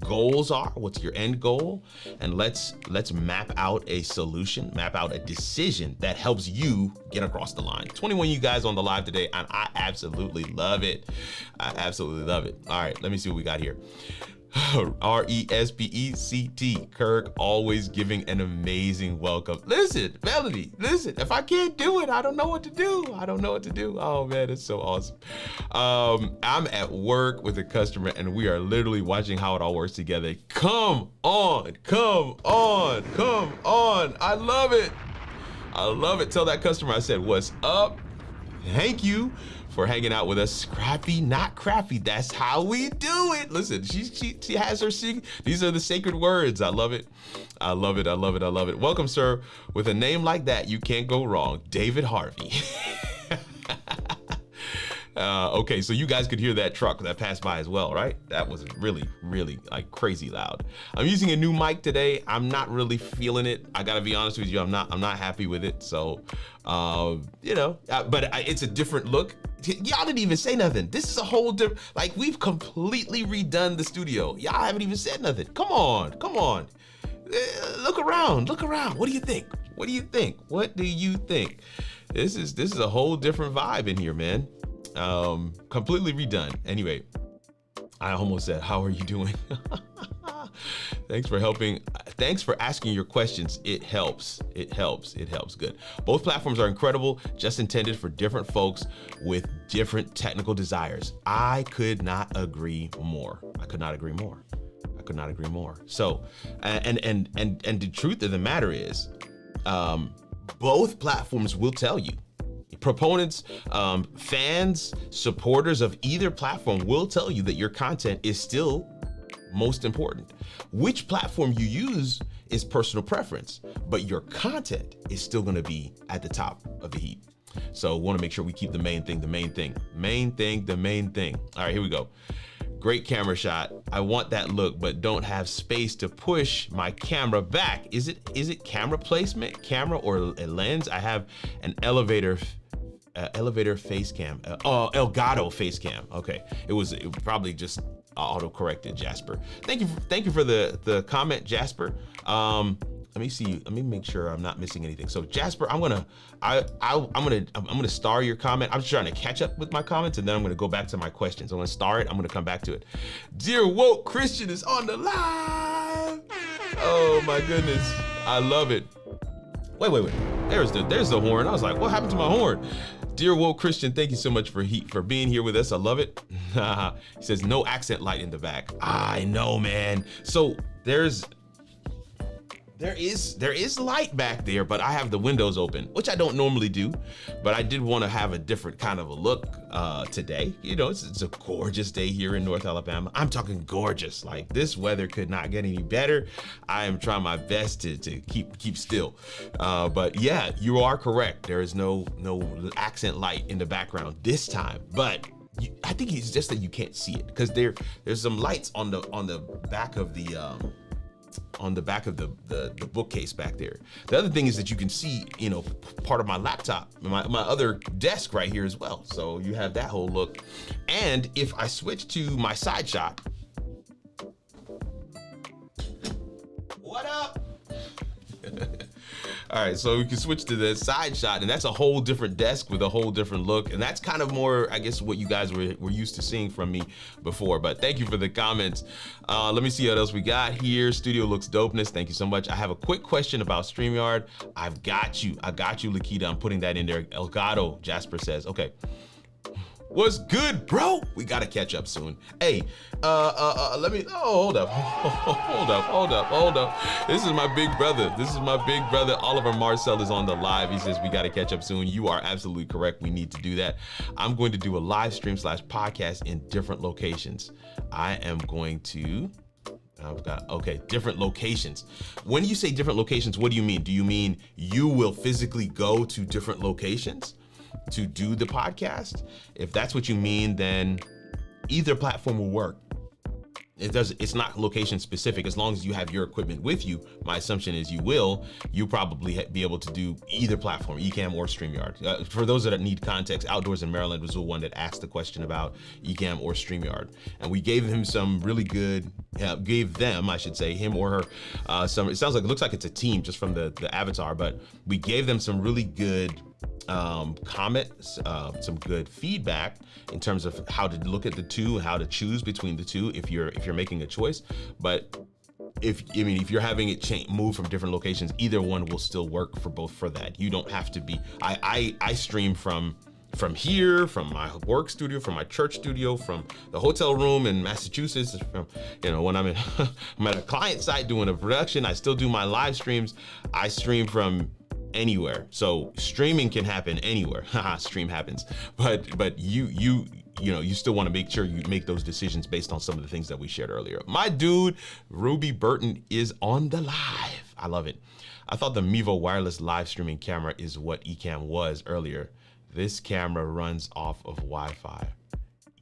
goals are, what's your end goal, and let's map out a solution, map out a decision that helps you get across the line. 21 you guys on the live today, and I absolutely love it. I absolutely love it. All right, let me see what we got here. RESPECT, Kirk, always giving an amazing welcome. Listen, Melody, listen, if I can't do it, I don't know what to do. Oh man, it's so awesome. I'm at work with a customer and we are literally watching how it all works together. Come on. I love it. Tell that customer I said, what's up? Thank you for hanging out with us. Scrappy, not crappy. That's how we do it. Listen, she has her secret. These are the sacred words. I love it. Welcome, sir. With a name like that, you can't go wrong. David Harvey. Okay, so you guys could hear that truck that passed by as well, right? That was really, really like crazy loud. I'm using a new mic today. I'm not really feeling it. I gotta be honest with you. I'm not happy with it. So, you know, but it's a different look. Y'all didn't even say nothing. This is a whole different, like we've completely redone the studio. Y'all haven't even said nothing. Come on, come on. Look around, look around. What do you think? What do you think? What do you think? This is a whole different vibe in here, man. Completely redone. Anyway, I almost said, how are you doing? Thanks for helping. Thanks for asking your questions. It helps. It helps. It helps. Good. Both platforms are incredible, just intended for different folks with different technical desires. I could not agree more. I could not agree more. I could not agree more. So, and the truth of the matter is, both platforms will tell you. Proponents, fans, supporters of either platform will tell you that your content is still most important. Which platform you use is personal preference, but your content is still gonna be at the top of the heap. So wanna make sure we keep the main thing, the main thing, main thing, the main thing. All right, here we go. Great camera shot. I want that look, but don't have space to push my camera back. Is it camera placement, camera or a lens? I have an elevator face cam. Elgato face cam. Okay, it probably just auto corrected, Jasper. Thank you for the comment, Jasper. Let me see. Let me make sure I'm not missing anything. So Jasper, I'm gonna star your comment. I'm just trying to catch up with my comments, and then I'm gonna go back to my questions. I'm gonna star it. I'm gonna come back to it. Dear woke Christian is on the live. Oh my goodness, I love it. Wait. There's the horn. I was like, what happened to my horn? Dear woke Christian, thank you so much for being here with us. I love it. He says no accent light in the back. I know, man. So there is light back there, but I have the windows open, which I don't normally do, but I did want to have a different kind of a look today. You know, it's a gorgeous day here in North Alabama. I'm talking gorgeous. Like, this weather could not get any better. I am trying my best to keep still. But yeah, you are correct. There is no accent light in the background this time, but I think it's just that you can't see it because there's some lights on the back of the bookcase back there. The other thing is that you can see, you know, part of my laptop, my other desk right here as well. So you have that whole look. And if I switch to my side shot, what up? All right, so we can switch to the side shot, and that's a whole different desk with a whole different look. And that's kind of more, I guess, what you guys were used to seeing from me before. But thank you for the comments. Let me see what else we got here. Studio looks dopeness. Thank you so much. I have a quick question about StreamYard. I got you, Lakita. I'm putting that in there. Elgato, Jasper says. Okay. What's good, bro? We gotta catch up soon. Hey, let me, hold up. This is my big brother. Oliver Marcel is on the live. He says we gotta catch up soon. You are absolutely correct. We need to do that. I'm going to do a live stream / podcast in different locations. I am going to, different locations. When you say different locations, what do you mean? Do you mean you will physically go to different locations to do the podcast? If that's what you mean, then either platform will work. It's not location specific. As long as you have your equipment with you, my assumption is you'll probably be able to do either platform, Ecamm or StreamYard. For those that need context, Outdoors in Maryland was the one that asked the question about Ecamm or StreamYard. And we gave him some really good, him or her, it looks like it's a team just from the avatar, but we gave them some really good comments, some good feedback in terms of how to look at the two, how to choose between the two if you're making a choice. But if you're having it move from different locations, either one will still work for that. You don't have to be. I stream from here, from my work studio, from my church studio, from the hotel room in Massachusetts, from, when I'm at a client site doing a production, I still do my live streams. I stream from anywhere. So streaming can happen anywhere. Stream happens. But you still want to make sure you make those decisions based on some of the things that we shared earlier. My dude, Ruby Burton, is on the live. I love it. I thought the Mevo wireless live streaming camera is what Ecamm was earlier. This camera runs off of Wi-Fi.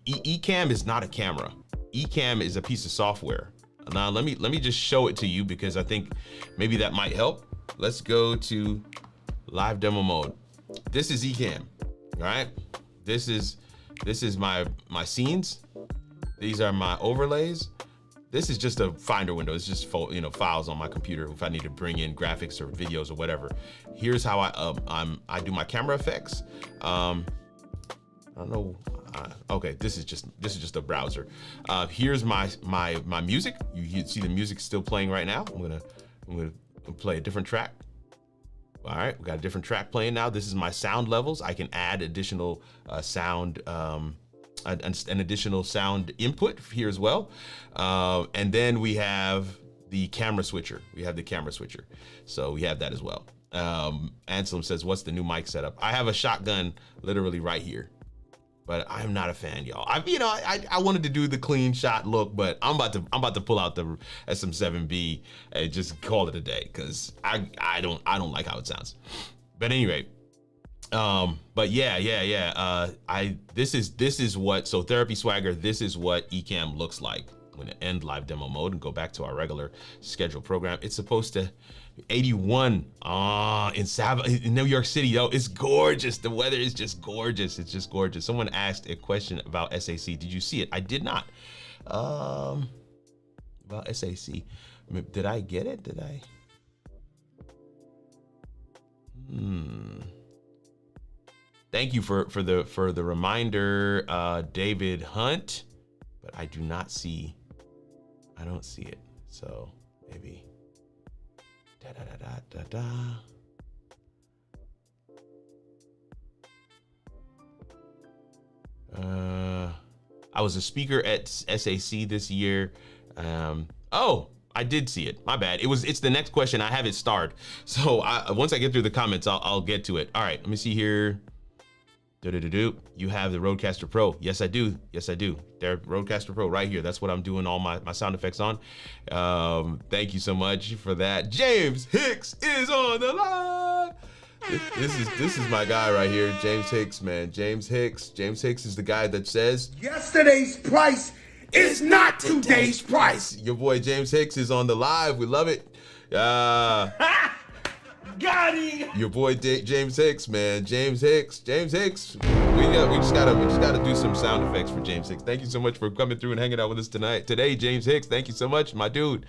Ecamm is not a camera. Ecamm is a piece of software. Now let me just show it to you because I think maybe that might help. Let's go to live demo mode. This is Ecamm, all right? This is my scenes. These are my overlays. This is just a finder window. It's just files on my computer if I need to bring in graphics or videos or whatever. Here's how I do my camera effects. I don't know. Okay, this is just a browser. Here's my music. You see the music still playing right now. I'm gonna play a different track. All right, we got a different track playing now. This is my sound levels. I can add additional sound. An additional sound input here as well. And then we have the camera switcher. So we have that as well. Anselm says, what's the new mic setup? I have a shotgun literally right here, but I'm not a fan, y'all. I wanted to do the clean shot look, but I'm about to pull out the SM7B and just call it a day because I don't like how it sounds. But anyway, but yeah. This is what, so Therapy Swagger, this is what Ecamm looks like. I'm gonna end live demo mode and go back to our regular scheduled program. It's supposed to 81 in New York City, though. It's gorgeous. The weather is just gorgeous. It's just gorgeous. Someone asked a question about SAC. Did you see it? I did not. About SAC. Did I get it? Did I? Thank you for the reminder, David Hunt, but I don't see it. So maybe I was a speaker at SAC this year. Oh, I did see it. My bad. It's the next question. I have it starred. So once I get through the comments, I'll get to it. All right, let me see here. You have the Rodecaster Pro. Yes, I do. There, Rodecaster Pro right here. That's what I'm doing all my sound effects on. Thank you so much for that. James Hicks is on the line. This is my guy right here, James Hicks, man. James Hicks is the guy that says yesterday's price is not today's price. Your boy James Hicks is on the live. We love it. Got him. Your boy James Hicks, man. James Hicks. We just gotta do some sound effects for James Hicks. Thank you so much for coming through and hanging out with us today, James Hicks. Thank you so much, my dude.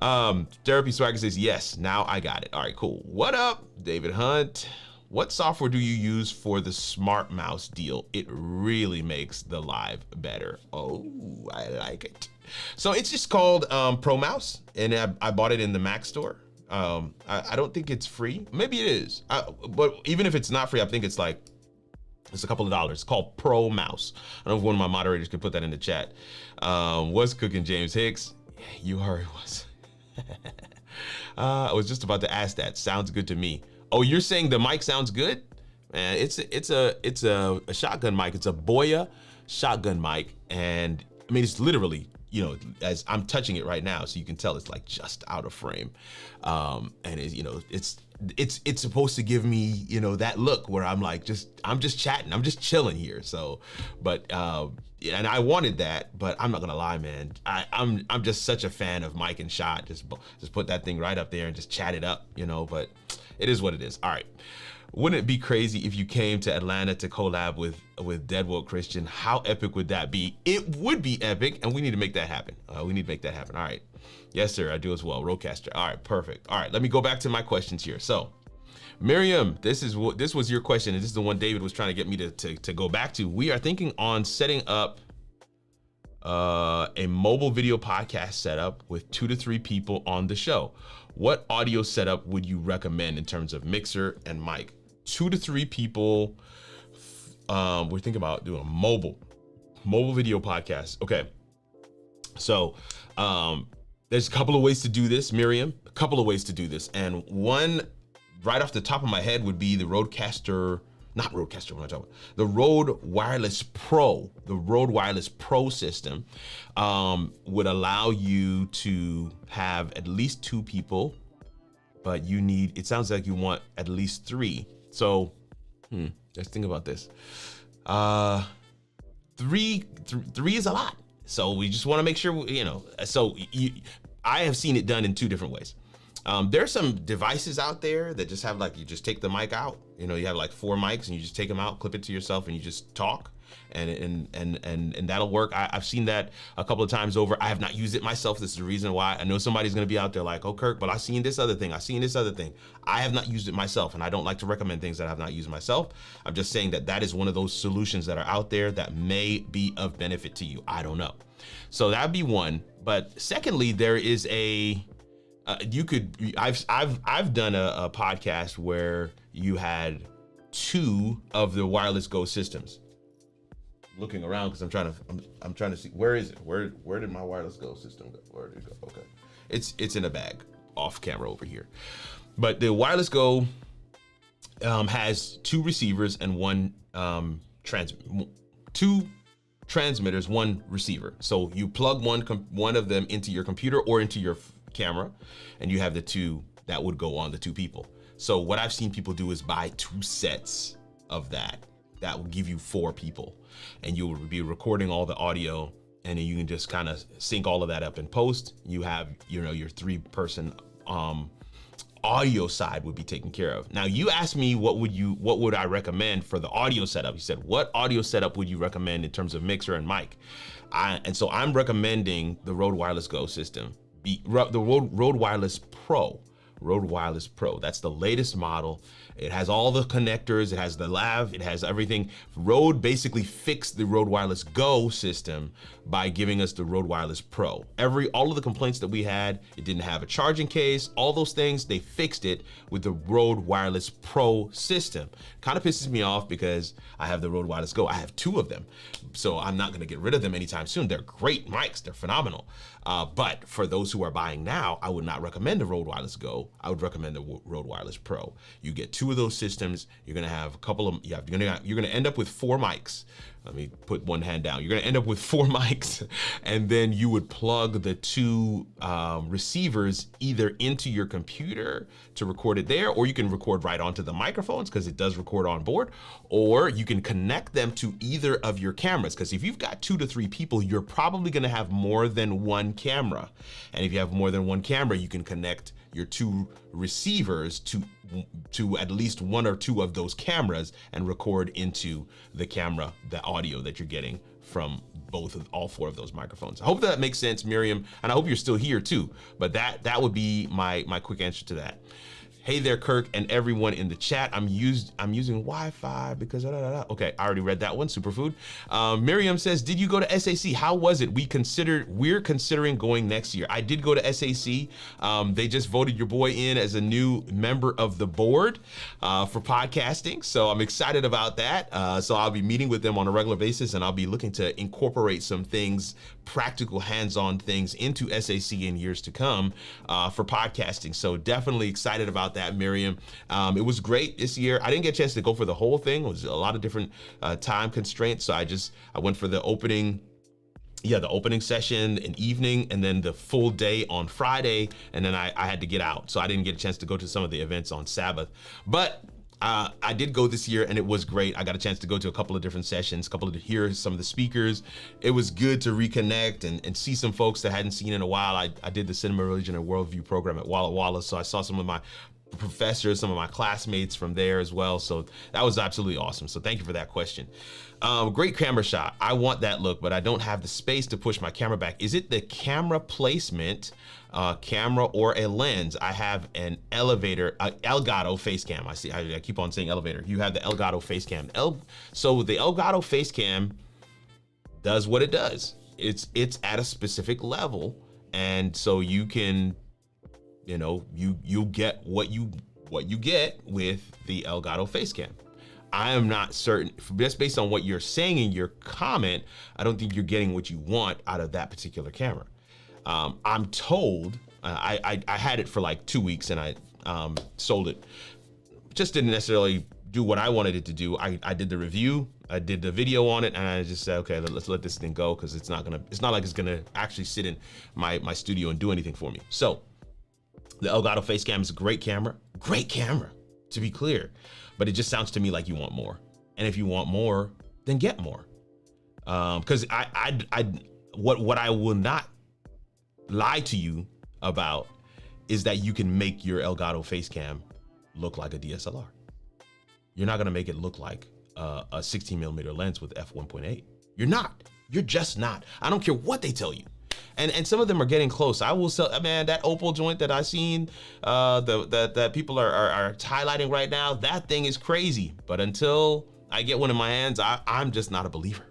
Therapy Swagger says yes. Now I got it. All right, cool. What up, David Hunt? What software do you use for the smart mouse deal? It really makes the live better. Oh, I like it. So it's just called Pro Mouse, and I bought it in the Mac store. I don't think it's free. Maybe it is. But even if it's not free, I think it's a couple of dollars. It's called Pro Mouse. I don't know if one of my moderators could put that in the chat. What's cooking, James Hicks? You heard was. I was just about to ask that. Sounds good to me. Oh, you're saying the mic sounds good? Man, it's a shotgun mic. It's a Boya shotgun mic, and I mean it's literally, as I'm touching it right now, so you can tell it's like just out of frame, and it's supposed to give me that look where I'm just chatting, I'm just chilling here. So, but and I wanted that, but I'm not gonna lie, man. I'm just such a fan of mic and shot. Just put that thing right up there and just chat it up, But it is what it is. All right. Wouldn't it be crazy if you came to Atlanta to collab with Dead Woke Christian? How epic would that be? It would be epic, and we need to make that happen. All right. Yes, sir, I do as well. Rodecaster. All right, perfect. All right, let me go back to my questions here. So, Miriam, this was your question, and this is the one David was trying to get me to go back to. We are thinking on setting up a mobile video podcast setup with 2 to 3 people on the show. What audio setup would you recommend in terms of mixer and mic? 2 to 3 people. We're thinking about doing a mobile video podcast. Okay. So there's a couple of ways to do this, Miriam. A couple of ways to do this. And one right off the top of my head would be the Rodecaster, not Rodecaster, what am I talking about? The Rode Wireless Pro. The Rode Wireless Pro system would allow you to have at least 2 people, but it sounds like you want at least 3. So, Let's think about this. Three is a lot. So we just want to make sure, I have seen it done in 2 different ways. There's some devices out there that just have you just take the mic out. You have like 4 mics and you just take them out, clip it to yourself, and you just talk. And that'll work. I've seen that a couple of times over. I have not used it myself. This is the reason why. I know somebody's going to be out there like, oh, Kirk, but I've seen this other thing. I have not used it myself, and I don't like to recommend things that I have not used myself. I'm just saying that is one of those solutions that are out there that may be of benefit to you. I don't know. So that'd be one. But secondly, there is I've done a podcast where you had 2 of the wireless Go systems. Looking around because I'm trying to see where is it? Where did my wireless Go system go? Where did it go? Okay, it's in a bag off camera over here. But the wireless Go has 2 receivers and 1 2 transmitters, 1 receiver. So you plug one of them into your computer or into your camera, and you have the 2 that would go on the 2 people. So what I've seen people do is buy 2 sets of that. That will give you 4 people, and you will be recording all the audio, and then you can just kind of sync all of that up in post. You have, your 3-person audio side would be taken care of. Now you asked me what would I recommend for the audio setup? You said, what audio setup would you recommend in terms of mixer and mic? And so I'm recommending the Rode Wireless Go system, the Rode Wireless Pro. Rode Wireless Pro. That's the latest model. It has all the connectors, it has the lav, it has everything. Rode basically fixed the Rode Wireless Go system by giving us the Rode Wireless Pro. All of the complaints that we had, it didn't have a charging case, all those things, they fixed it with the Rode Wireless Pro system. Kind of pisses me off because I have the Rode Wireless Go. I have 2 of them, so I'm not gonna get rid of them anytime soon. They're great mics, they're phenomenal. But for those who are buying now, I would not recommend the Rode Wireless Go. I would recommend the Rode Wireless Pro. You get 2 of those systems. You're gonna have a couple of, you're gonna end up with 4 mics. Let me put one hand down. You're gonna end up with 4 mics, and then you would plug the 2 receivers either into your computer to record it there, or you can record right onto the microphones because it does record on board, or you can connect them to either of your cameras, because if you've got 2 to 3 people, you're probably gonna have more than 1 camera. And if you have more than 1 camera, you can connect your 2 receivers to at least 1 or 2 of those cameras and record into the camera the audio that you're getting from all 4 of those microphones. I hope that makes sense, Miriam, and I hope you're still here too. But that would be my quick answer to that. Hey there, Kirk, and everyone in the chat. I'm using Wi-Fi because okay, I already read that one. Superfood. Miriam says, did you go to SAC? How was it? We're considering going next year. I did go to SAC. They just voted your boy in as a new member of the board for podcasting, so I'm excited about that. So I'll be meeting with them on a regular basis, and I'll be looking to incorporate some things, practical hands-on things, into SAC in years to come for podcasting. So definitely excited about that, Miriam. It was great this year. I didn't get a chance to go for the whole thing. It was a lot of different time constraints. So I went for the opening session in evening, and then the full day on Friday. And then I had to get out. So I didn't get a chance to go to some of the events on Sabbath, but I did go this year, and it was great. I got a chance to go to a couple of different sessions, to hear some of the speakers. It was good to reconnect and see some folks that I hadn't seen in a while. I did the Cinema, Religion, and Worldview program at Walla Walla, so I saw some of my professors, some of my classmates from there as well. So that was absolutely awesome. So thank you for that question. Great camera shot. I want that look, but I don't have the space to push my camera back. Is it the camera placement, camera, or a lens? I have an elevator, Elgato face cam. I see, I keep on saying elevator. You have the Elgato face cam. So the Elgato face cam does what it does. It's at a specific level. And so you can, you get what you get with the Elgato face cam. I am not certain, just based on what you're saying in your comment, I don't think you're getting what you want out of that particular camera. I'm told, I had it for like 2 weeks and I sold it. Just didn't necessarily do what I wanted it to do. I did the review, I did the video on it, and I just said, okay, let's let this thing go, because it's not like it's gonna actually sit in my studio and do anything for me. So the Elgato face cam is a great camera, to be clear, but it just sounds to me like you want more. And if you want more, then get more. Because what I will not lie to you about is that you can make your Elgato Facecam look like a DSLR. You're not gonna make it look like a 16mm lens with f1.8. You're not. You're just not. I don't care what they tell you. And some of them are getting close. I will sell, man, that Opal joint that I seen, that people are highlighting right now, that thing is crazy. But until I get one in my hands, I'm just not a believer.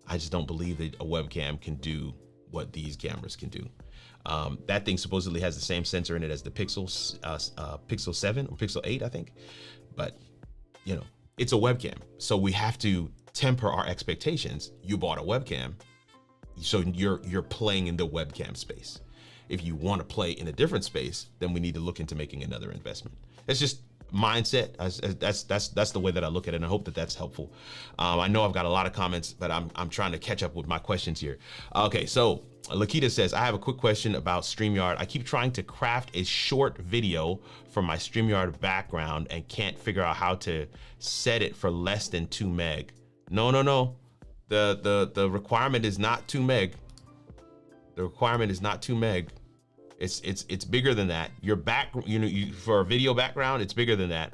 I just don't believe that a webcam can do what these cameras can do. That thing supposedly has the same sensor in it as the Pixel 7 or Pixel 8, I think. But, you know, it's a webcam. So we have to temper our expectations. You bought a webcam, so you're playing in the webcam space. If you want to play in a different space, then we need to look into making another investment. It's just mindset. That's the way that I look at it, and I hope that that's helpful. I know I've got a lot of comments, but I'm trying to catch up with my questions here. Okay, so Lakita says, I have a quick question about StreamYard. I keep trying to craft a short video for my StreamYard background and can't figure out how to set it for less than 2 meg. No. The requirement is not 2 meg. The requirement is not 2 meg. It's bigger than that. Your back, for a video background, it's bigger than that.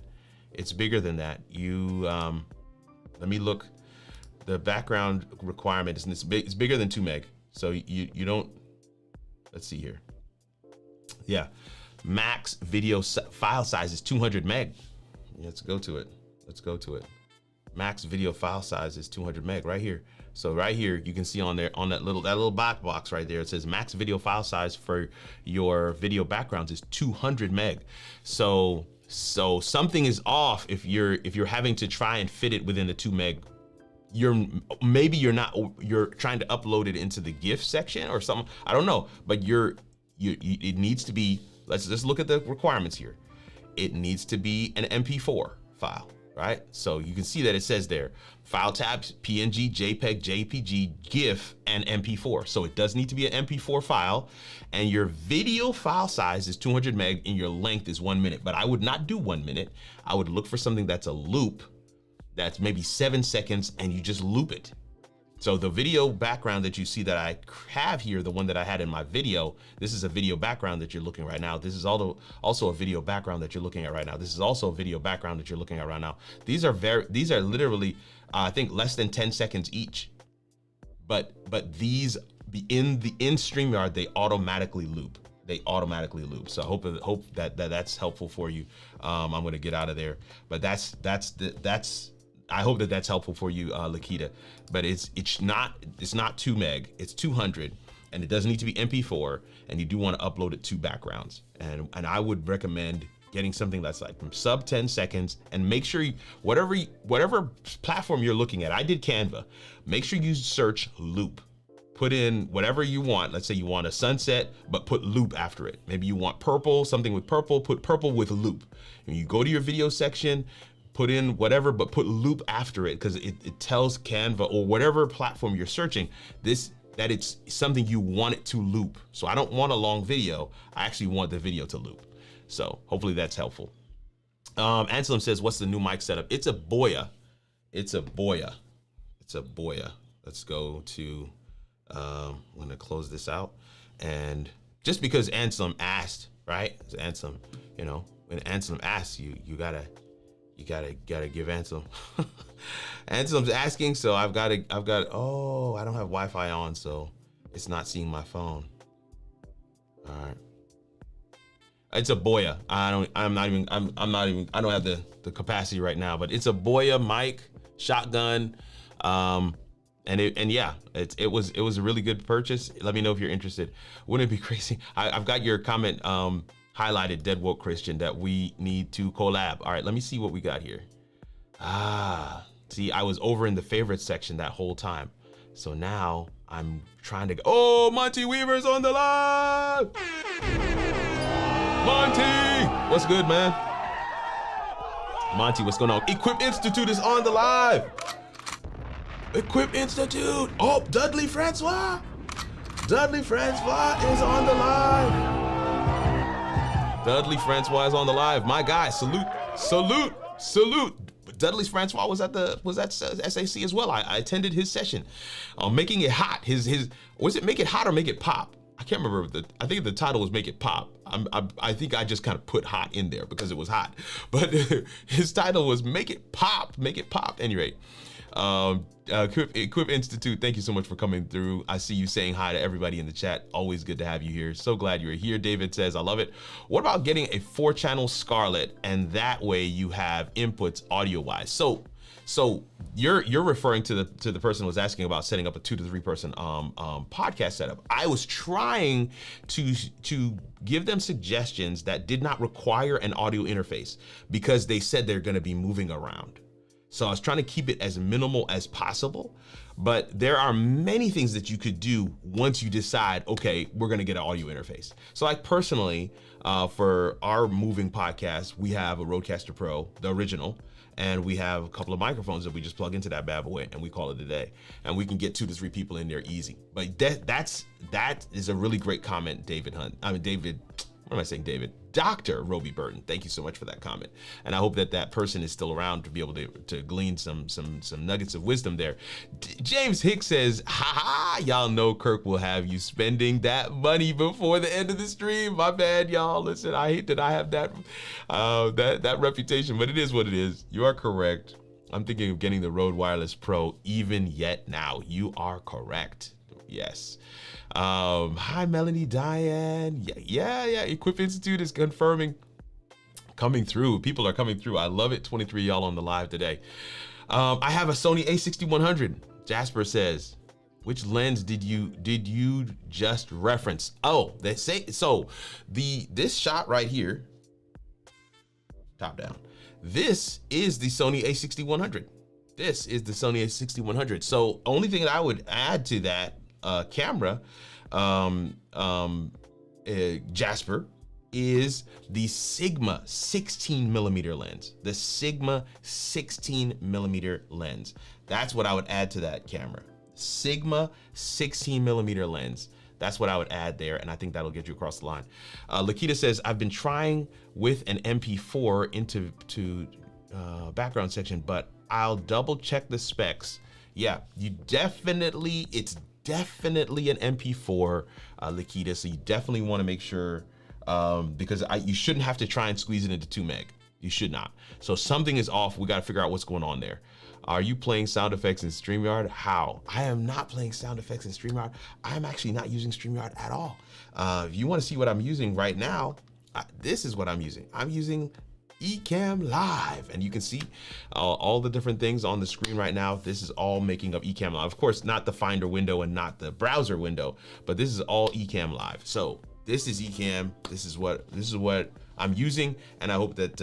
It's bigger than that. Let me look. The background requirement is it's bigger than 2 meg. So you don't. Let's see here. Yeah, max video file size is 200 meg. Let's go to it. Let's go to it. Max video file size is 200 meg right here. So right here, you can see on there, on that little black box right there, it says max video file size for your video backgrounds is 200 meg. So something is off if you're having to try and fit it within the 2 meg. You're trying to upload it into the GIF section or something. I don't know, but it needs to be. Let's look at the requirements here. It needs to be an MP4 file. Right? So you can see that it says there, file tabs, PNG, JPEG, JPG, GIF, and MP4. So it does need to be an MP4 file, and your video file size is 200 meg and your length is 1 minute. But I would not do 1 minute. I would look for something that's a loop, that's maybe 7 seconds, and you just loop it. So the video background that you see that I have here, the one that I had in my video, this is a video background that you're looking right now. This is also a video background that you're looking at right now. This is also a video background that you're looking at right now. These are literally, I think, less than 10 seconds each. But these in StreamYard, they automatically loop. They automatically loop. So I hope that's helpful for you. I'm gonna get out of there, but I hope that that's helpful for you, Lakita. But it's not 2 meg, it's 200, and it doesn't need to be MP4, and you do want to upload it to backgrounds. And I would recommend getting something that's like from sub 10 seconds, and make sure whatever platform you're looking at. I did Canva. Make sure you search loop. Put in whatever you want. Let's say you want a sunset, but put loop after it. Maybe you want purple, something with purple, put purple with loop. And you go to your video section, put in whatever, but put loop after it, because it tells Canva or whatever platform you're searching that it's something you want it to loop. So I don't want a long video. I actually want the video to loop. So hopefully that's helpful. Anselm says, what's the new mic setup? It's a Boya. It's a Boya. It's a Boya. Let's go to, I'm gonna close this out. And just because Anselm asked, right? Anselm, when Anselm asks, you gotta give Anselm. Anselm's asking, so I've got, oh, I don't have Wi-Fi on, so it's not seeing my phone. All right. It's a Boya. I don't have the capacity right now, but it's a Boya mic, shotgun. Yeah, it was a really good purchase. Let me know if you're interested. Wouldn't it be crazy? I've got your comment, highlighted, Dead Woke Christian, that we need to collab. All right, let me see what we got here. See, I was over in the favorites section that whole time. So now I'm trying to go. Oh, Monty Weaver's on the live. Monty, what's good, man? Monty, what's going on? Equip Institute is on the live. Equip Institute. Oh, Dudley Francois. Dudley Francois is on the live. Dudley Francois is on the live. My guy, salute. Dudley's Francois was at SAC as well. I attended his session, making it hot. His was it Make It Hot or Make It Pop? I can't remember. I think the title was Make It Pop. I think I just kind of put hot in there because it was hot, but his title was Make It Pop. Make It Pop. At any rate. Equip Institute, thank you so much for coming through. I see you saying hi to everybody in the chat. Always good to have you here. So glad you're here. David says, I love it. What about getting a 4-channel Scarlett, and that way you have inputs audio wise? So you're referring to the person who was asking about setting up a 2 to 3 person podcast setup. I was trying to give them suggestions that did not require an audio interface because they said they're going to be moving around. So I was trying to keep it as minimal as possible, but there are many things that you could do once you decide, okay, we're gonna get an audio interface. So like personally, for our moving podcast, we have a Rodecaster Pro, the original, and we have a couple of microphones that we just plug into that bad boy and we call it a day. And we can get 2 to 3 people in there easy. But that is a really great comment, David. What am I saying, David? Dr. Roby Burton, thank you so much for that comment. And I hope that person is still around to be able to glean some nuggets of wisdom there. James Hicks says, ha, y'all know Kirk will have you spending that money before the end of the stream. My bad, y'all. Listen, I hate that I have that reputation, but it is what it is. You are correct. I'm thinking of getting the Rode Wireless Pro even yet now. You are correct. Yes. Hi, Melanie, Diane. Yeah. Equip Institute is confirming. Coming through. People are coming through. I love it. 23 y'all on the live today. I have a Sony a6100. Jasper says, which lens did you just reference? Oh, they say so. This shot right here, top down. This is the Sony a6100. This is the Sony a6100. So only thing that I would add to that camera, Jasper, is the Sigma 16mm lens. The Sigma 16mm lens. That's what I would add to that camera. Sigma 16mm lens. That's what I would add there, and I think that'll get you across the line. Lakita says, I've been trying with an MP4 into background section, but I'll double check the specs. Yeah, it's definitely an MP4, Lakita, so you definitely want to make sure, because you shouldn't have to try and squeeze it into 2 meg. You should not. So something is off. We got to figure out what's going on there. Are you playing sound effects in StreamYard? How? I am not playing sound effects in StreamYard. I'm actually not using StreamYard at all. If you want to see what I'm using right now, this is what I'm using. I'm using Ecamm Live, and you can see all the different things on the screen right now. This is all making up Ecamm Live. Of course, not the Finder window and not the browser window, but this is all Ecamm Live. So this is Ecamm. This is what I'm using, and I hope that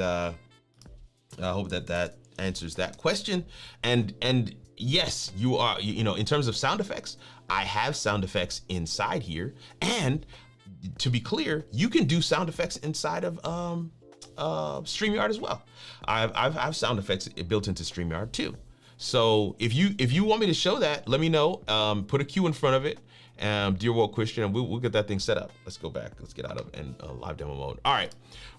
that answers that question. And yes, you are. In terms of sound effects, I have sound effects inside here, and to be clear, you can do sound effects inside of StreamYard as well. I have sound effects built into StreamYard too. So if you want me to show that, let me know. Put a Q in front of it. Dear World Christian, and we'll get that thing set up. Let's go back. Let's get out of live demo mode. All right,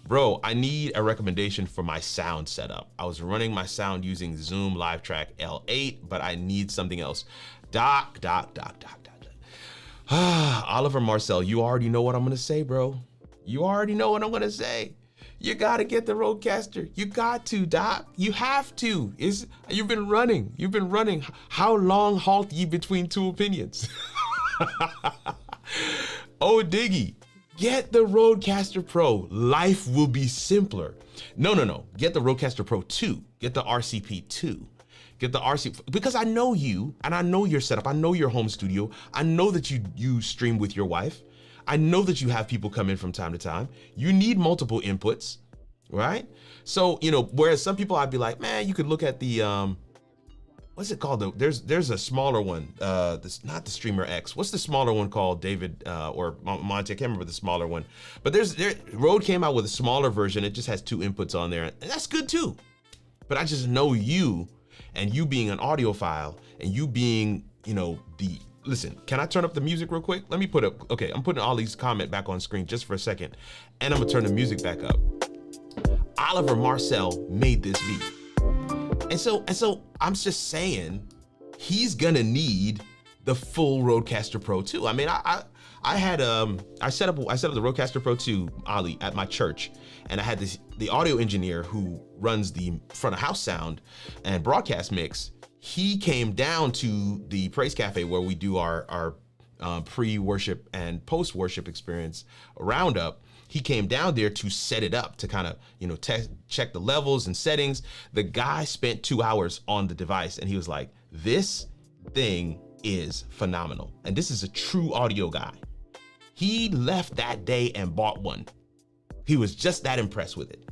bro, I need a recommendation for my sound setup. I was running my sound using Zoom Live Track L8, but I need something else. Doc. Oliver Marcel, you already know what I'm gonna say, bro. You already know what I'm gonna say. You gotta get the Rodecaster. You got to, Doc. You have to. You've been running. How long halt ye between 2 opinions? Oh, Diggy, get the Rodecaster Pro. Life will be simpler. No. Get the Rodecaster Pro 2. Get the RCP 2. Get the RC, because I know you, and I know your setup. I know your home studio. I know that you stream with your wife. I know that you have people come in from time to time. You need multiple inputs, right? So, whereas some people I'd be like, man, you could look at the, what's it called? There's a smaller one, this not the Streamer X. What's the smaller one called, David, or Monty? I can't remember the smaller one. But Rode came out with a smaller version. It just has 2 inputs on there, and that's good too. But I just know you, and you being an audiophile, and you being, listen, can I turn up the music real quick? Let me okay, I'm putting all these comments back on screen just for a second, and I'm gonna turn the music back up. Oliver Marcel made this beat. And so I'm just saying, he's gonna need the full Rodecaster Pro 2. I mean, I set up the Rodecaster Pro 2, Ali, at my church, and I had the audio engineer who runs the front of house sound and broadcast mix. He came down to the Praise Cafe where we do our pre-worship and post-worship experience roundup. He came down there to set it up, to kind of, check the levels and settings. The guy spent 2 hours on the device and he was like, this thing is phenomenal. And this is a true audio guy. He left that day and bought one. He was just that impressed with it.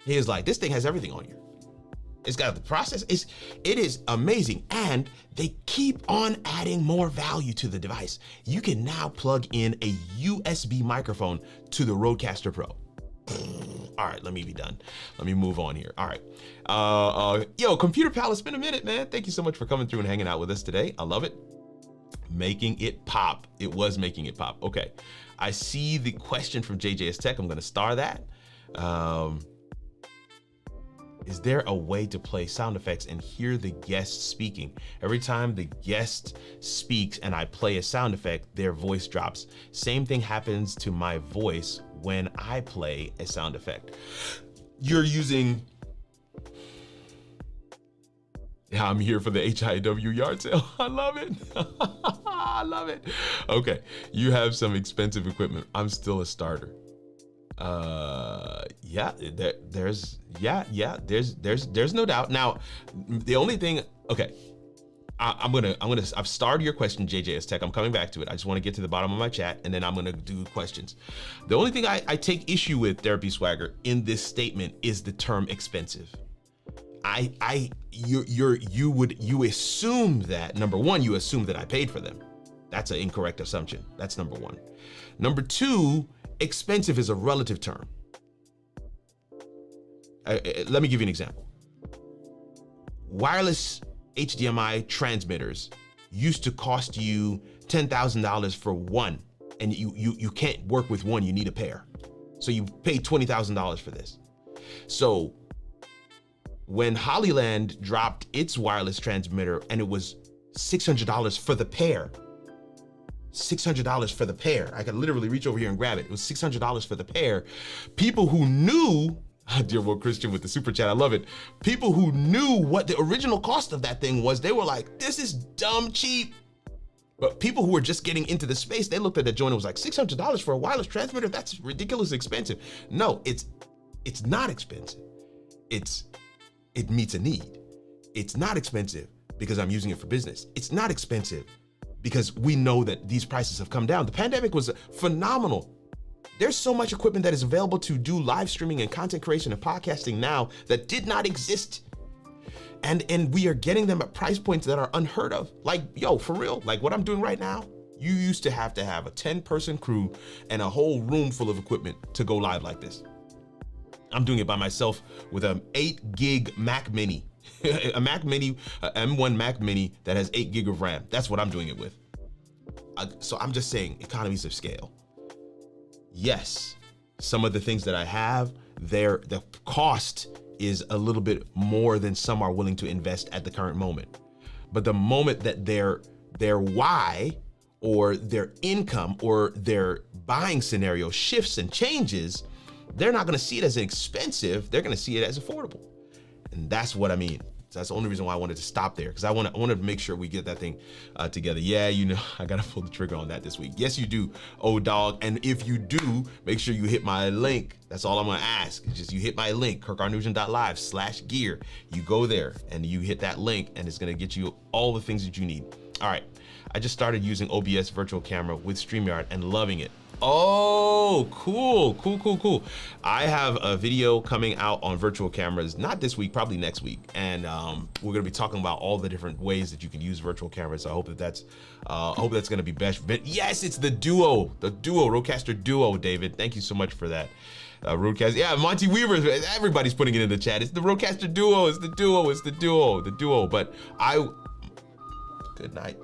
He was like, this thing has everything on you. It's got the process. It is amazing. And they keep on adding more value to the device. You can now plug in a USB microphone to the Rodecaster Pro. All right, let me be done. Let me move on here. All right. Yo, Computer Pal, it's been a minute, man. Thank you so much for coming through and hanging out with us today. I love it. Making it pop. It was making it pop. Okay. I see the question from JJS Tech. I'm going to star that. Is there a way to play sound effects and hear the guest speaking? Every time the guest speaks and I play a sound effect, their voice drops. Same thing happens to my voice when I play a sound effect. You're using... Yeah, I'm here for the HIW yard sale. I love it. I love it. Okay, you have some expensive equipment. I'm still a starter. Yeah, there's no doubt. Now, the only thing, okay, I've starred your question, JJS Tech. I'm coming back to it. I just want to get to the bottom of my chat and then I'm going to do questions. The only thing I take issue with, Therapy Swagger, in this statement is the term expensive. You assume that, number one, you assume that I paid for them. That's an incorrect assumption. That's number one. Number two, expensive is a relative term. Let me give you an example. Wireless HDMI transmitters used to cost you $10,000 for one, and you can't work with one, you need a pair. So you pay $20,000 for this. So when Hollyland dropped its wireless transmitter and it was $600 for the pair, $600 for the pair. I could literally reach over here and grab it. It was $600 for the pair. People who knew, dear Will Christian with the super chat, I love it. People who knew what the original cost of that thing was, they were like, this is dumb cheap. But people who were just getting into the space, they looked at that joint and was like, $600 for a wireless transmitter? That's ridiculously expensive. No, it's not expensive. It meets a need. It's not expensive because I'm using it for business. It's not expensive because we know that these prices have come down. The pandemic was phenomenal. There's so much equipment that is available to do live streaming and content creation and podcasting now that did not exist. And we are getting them at price points that are unheard of. Like, yo, for real, like what I'm doing right now, you used to have a 10-person crew and a whole room full of equipment to go live like this. I'm doing it by myself with an 8 gig Mac Mini. A Mac Mini, M1 Mac Mini that has 8 gig of RAM. That's what I'm doing it with. So I'm just saying, economies of scale. Yes, some of the things that I have, the cost is a little bit more than some are willing to invest at the current moment. But the moment that their why or their income or their buying scenario shifts and changes, they're not gonna see it as expensive, they're gonna see it as affordable. And that's what I mean. So that's the only reason why I wanted to stop there, because I wanted to make sure we get that thing together. Yeah, you know, I gotta pull the trigger on that this week. Yes, you do, oh dog. And if you do, make sure you hit my link. That's all I'm gonna ask. It's just you hit my link, kirkarnugent.live/gear. You go there and you hit that link and it's gonna get you all the things that you need. All right, I just started using OBS virtual camera with StreamYard and loving it. Oh, cool. I have a video coming out on virtual cameras, not this week, probably next week. And we're gonna be talking about all the different ways that you can use virtual cameras. So I hope that's gonna be best. But yes, it's the Rodecaster Duo, David. Thank you so much for that. Rodecaster, yeah, Monty Weaver, everybody's putting it in the chat. It's the Rodecaster Duo, it's the Duo. But good night.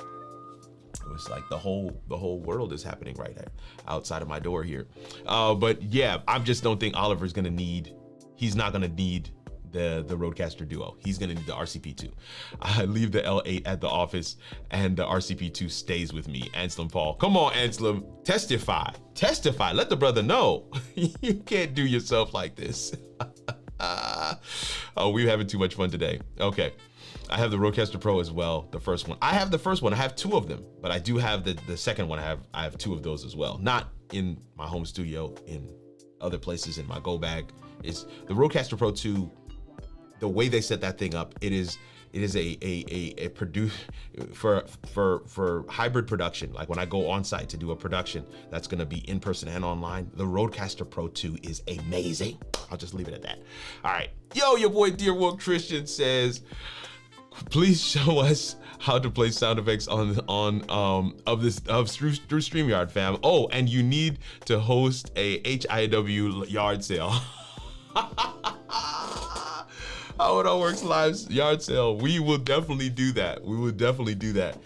It's like the whole world is happening right there outside of my door here. But yeah, I just don't think Oliver's gonna need, he's not gonna need the Rodecaster Duo. He's gonna need the RCP2. I leave the L8 at the office and the RCP2 stays with me. Anselm Paul, come on Anselm, testify, let the brother know. You can't do yourself like this. Oh, we're having too much fun today. Okay, I have the Rodecaster Pro as well, the first one. I have the first one, I have 2 of them, but I do have the second one. I have 2 of those as well. Not in my home studio, in other places in my go bag. It's the Rodecaster Pro 2. The way they set that thing up, it is a produce for hybrid production. Like when I go on site to do a production that's gonna be in person and online, the Rodecaster Pro 2 is amazing. I'll just leave it at that. All right, yo, your boy Dear Woke Christian says, please show us how to play sound effects through StreamYard, fam. Oh, and you need to host a HIW yard sale. How it all works live yard sale. We will definitely do that. We will definitely do that.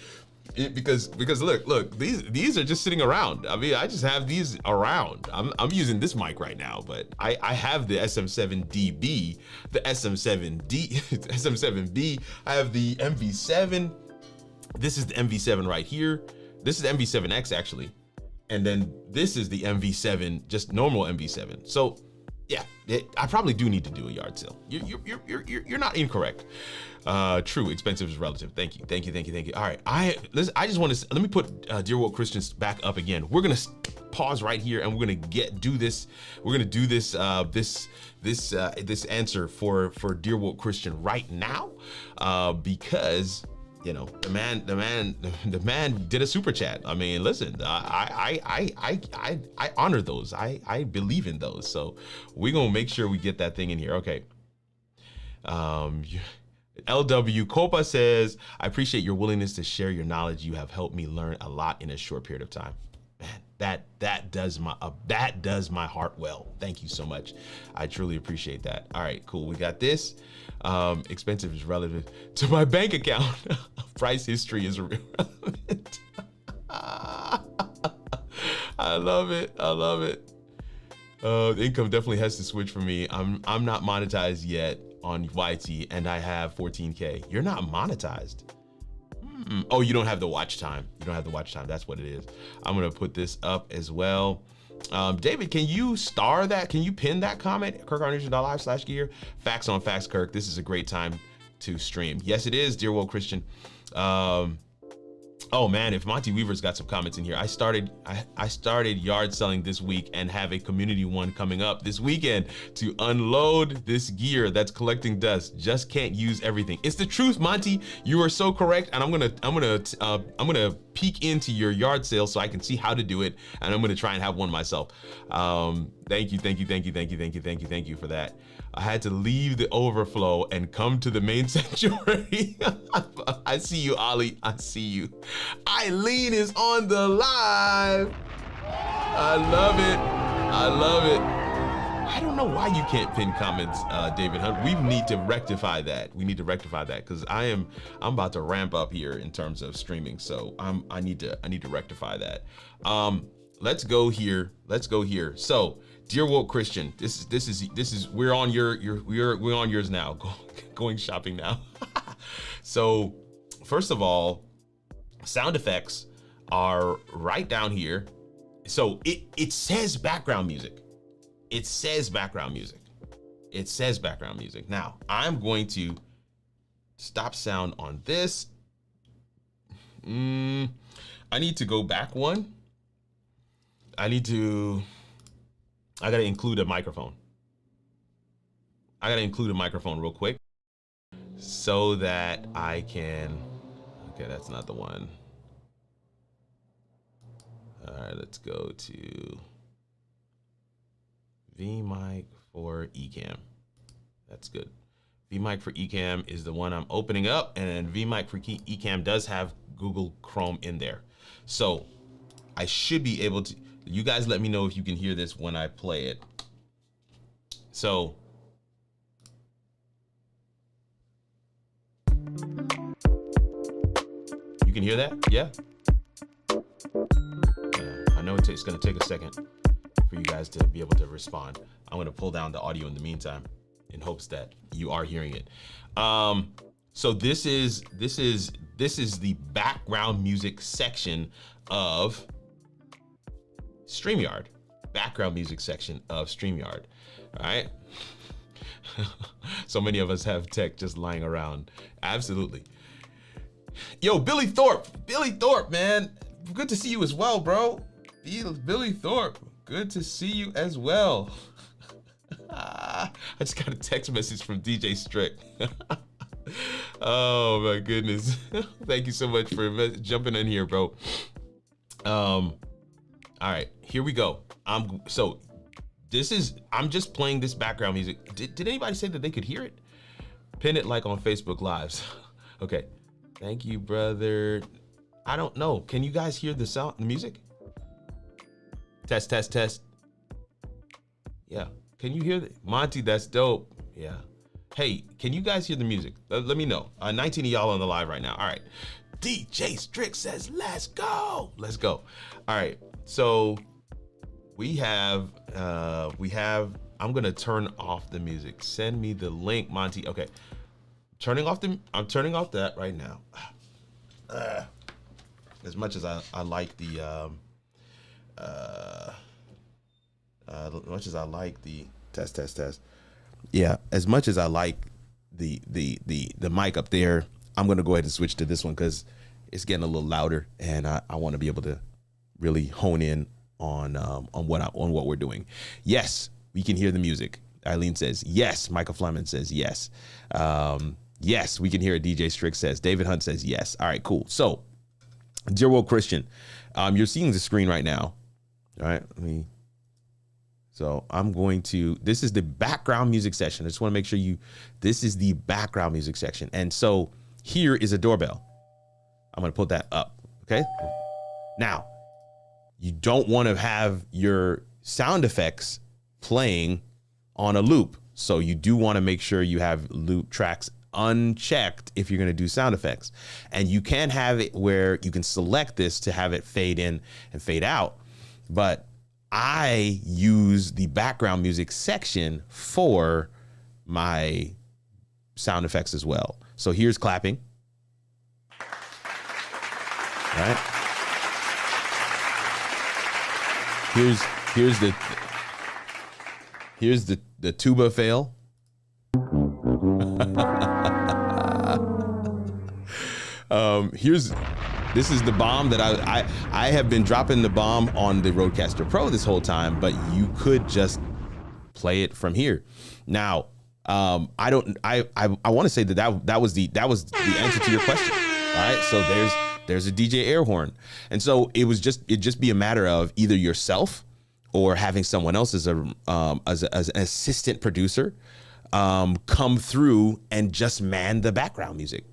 Because look, these are just sitting around. I mean, I just have these around. I'm using this mic right now, but I have the SM7DB, the SM7B. I have the MV7. This is the MV7 right here. This is the MV7X actually, and then this is the MV7, just normal MV7. So. Yeah, I probably do need to do a yard sale. You're not incorrect. True, expensive is relative. Thank you. All right, I just want to let me put Dear Woke Christians back up again. We're gonna pause right here and we're gonna do this. We're gonna do this this answer for Dear Woke Christian right now, because. You know, the man did a super chat. I mean, listen, I honor those. I believe in those. So we're gonna make sure we get that thing in here. Okay. LW Copa says, I appreciate your willingness to share your knowledge. You have helped me learn a lot in a short period of time. Man, that does my heart well. Thank you so much. I truly appreciate that. All right, cool. We got this. Expensive is relative to my bank account. Price history is irrelevant. I love it. The income definitely has to switch for me. I'm not monetized yet on YT, and I have 14K. You're not monetized. Oh, you don't have the watch time. That's what it is. I'm gonna put this up as well. David, can you star that? Can you pin that comment? KirkArnation.live/gear. Facts on facts, Kirk. This is a great time to stream. Yes, it is, Dear Woke Christian. Oh man, if Monty Weaver's got some comments in here. I started yard selling this week and have a community one coming up this weekend to unload this gear that's collecting dust. Just can't use everything. It's the truth, Monty. You are so correct, and I'm gonna peek into your yard sale so I can see how to do it, and I'm gonna try and have one myself. Thank you for that. I had to leave the overflow and come to the main sanctuary. I see you, Ollie. I see you. Eileen is on the live. I love it. I don't know why you can't pin comments, David Hunt. We need to rectify that. Because I'm about to ramp up here in terms of streaming. So I need to rectify that. Let's go here. So, Dear Woke Christian, this is we're on we're on yours now. Going shopping now. So, first of all, sound effects are right down here. So it says background music. Now, I'm going to stop sound on this. I need to go back one. I gotta include a microphone. Real quick so that I can, okay, that's not the one. All right, let's go to vMic for Ecamm. That's good. vMic for Ecamm is the one I'm opening up, and vMic for Ecamm does have Google Chrome in there. So I should be able to, you guys let me know if you can hear this when I play it. So you can hear that? Yeah? I know it's gonna take a second for you guys to be able to respond. I'm gonna pull down the audio in the meantime. in hopes that you are hearing it. So this is the background music section of StreamYard. Background music section of StreamYard. All right. So many of us have tech just lying around. Absolutely. Yo, Billy Thorpe, man. Good to see you as well, bro. Billy Thorpe, good to see you as well. I just got a text message from DJ Strick. Oh my goodness. Thank you so much for jumping in here, bro. All right, here we go. I'm just playing this background music. Did anybody say that they could hear it? Pin it like on Facebook Lives. Okay. Thank you, brother. I don't know. Can you guys hear the sound, the music? Test, test, test. Yeah. Can you hear Monty? That's dope. Yeah. Hey, can you guys hear the music? Let me know. 19 of y'all on the live right now. All right. DJ Strick says, let's go. Let's go. All right. So we have, I'm going to turn off the music. Send me the link, Monty. Okay. I'm turning off that right now. As much as I like the, test. Yeah, as much as I like the mic up there, I'm gonna go ahead and switch to this one because it's getting a little louder, and I want to be able to really hone in on what we're doing. Yes, we can hear the music. Eileen says yes. Michael Fleming says yes. Yes, we can hear it. DJ Strick says. David Hunt says yes. All right, cool. So, dear world Christian, you're seeing the screen right now. All right, so I'm going to, this is the background music section. I just want to make sure this is the background music section. And so here is a doorbell. I'm going to put that up. Okay. Now, you don't want to have your sound effects playing on a loop. So you do want to make sure you have loop tracks unchecked if you're going to do sound effects. And you can have it where you can select this to have it fade in and fade out. But I use the background music section for my sound effects as well. So here's clapping. All right. Here's the tuba fail. This is the bomb that I have been dropping the bomb on the Rodecaster Pro this whole time, but you could just play it from here. Now, I want to say that was the answer to your question. All right, so there's a DJ air horn, and so it'd just be a matter of either yourself or having someone else as an assistant producer come through and just man the background music.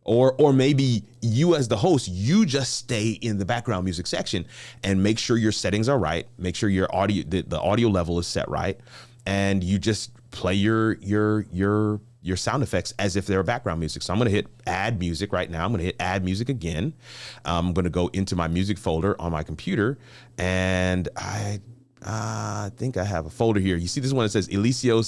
Or maybe you as the host, you just stay in the background music section and make sure your settings are right, make sure your audio, the audio level is set right, and you just play your sound effects as if they're background music. So I'm gonna hit add music right now. I'm gonna hit add music again. I'm gonna go into my music folder on my computer, and I think I have a folder here. You see this one that says Elisio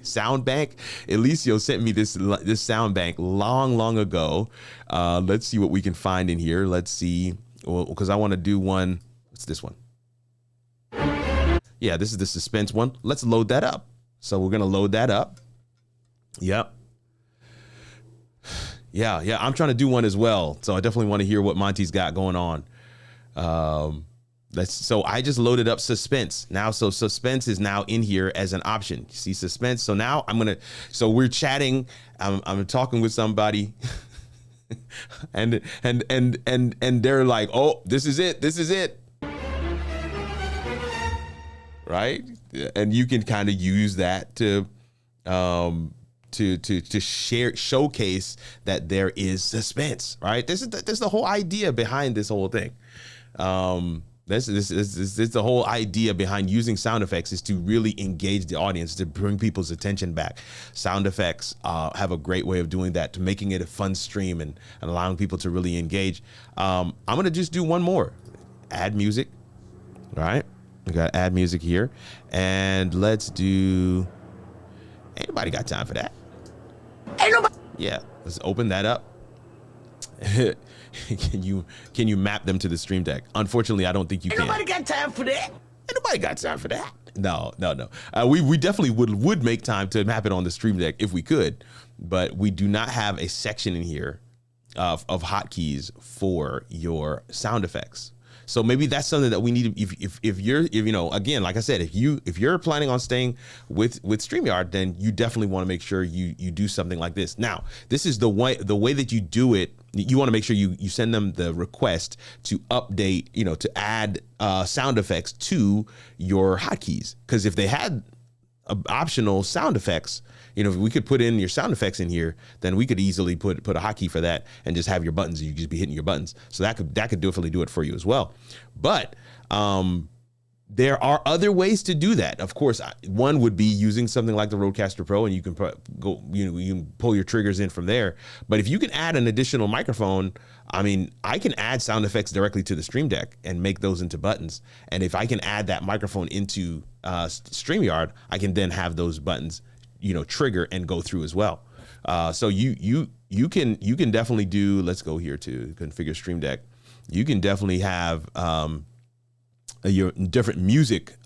sound bank. Elisio sent me this sound bank long ago. Let's see what we can find in here. Let's see, because I want to do one. What's this one? Yeah, this is the suspense one. Let's load that up. So we're gonna load that up. Yep. Yeah. I'm trying to do one as well. So I definitely want to hear what Monty's got going on. So I just loaded up suspense now. So suspense is now in here as an option. You see suspense. So now so we're chatting. I'm talking with somebody and they're like, oh, this is it. Right. And you can kind of use that to showcase that there is suspense, right? This is the whole idea behind this whole thing. This is the whole idea behind using sound effects, is to really engage the audience, to bring people's attention back. Sound effects have a great way of doing that, to making it a fun stream and allowing people to really engage. I'm going to just do one more. Add music. All right. We got add music here. And let's do, Ain't nobody got time for that. Ain't nobody. Yeah, let's open that up. Can you map them to the Stream Deck? Unfortunately, I don't think you can. Ain't nobody got time for that. Ain't nobody got time for that. No. We definitely would make time to map it on the Stream Deck if we could, but we do not have a section in here of hotkeys for your sound effects. So maybe that's something that we need to, if you're again, like I said, if you're planning on staying with StreamYard, then you definitely want to make sure you do something like this. Now, this is the way that you do it. You want to make sure you send them the request to update, to add sound effects to your hotkeys. Because if they had optional sound effects, if we could put in your sound effects in here, then we could easily put a hotkey for that and just have your buttons. You just be hitting your buttons. So that could definitely do it for you as well. But there are other ways to do that. Of course, one would be using something like the Rodecaster Pro, and you can you can pull your triggers in from there. But if you can add an additional microphone, I can add sound effects directly to the Stream Deck and make those into buttons. And if I can add that microphone into StreamYard, I can then have those buttons, trigger and go through as well. So you can definitely do. Let's go here to configure Stream Deck. You can definitely have your different music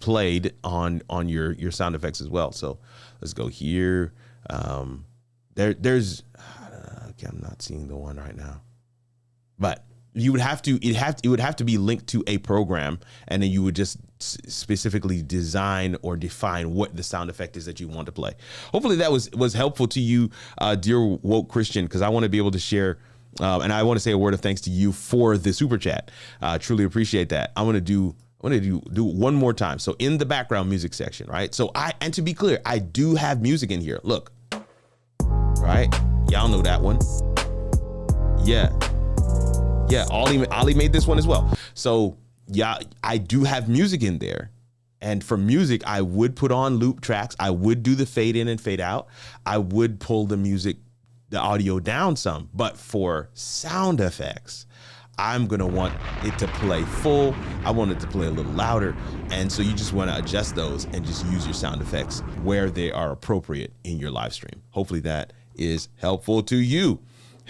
played on your sound effects as well. So let's go here. There's okay, I'm not seeing the one right now, but you would have to it would have to be linked to a program, and then you would just specifically design or define what the sound effect is that you want to play. Hopefully that was helpful to you, dear woke Christian, because I want to be able to share. And I want to say a word of thanks to you for the super chat. Truly appreciate that. I want to do one more time. So in the background music section, right? So and to be clear, I do have music in here. Look, right? Y'all know that one. Yeah. Ollie made this one as well. So yeah, I do have music in there. And for music, I would put on loop tracks. I would do the fade in and fade out. I would pull the audio down some, but for sound effects, I'm gonna want it to play full. I want it to play a little louder. And so you just wanna adjust those and just use your sound effects where they are appropriate in your live stream. Hopefully that is helpful to you.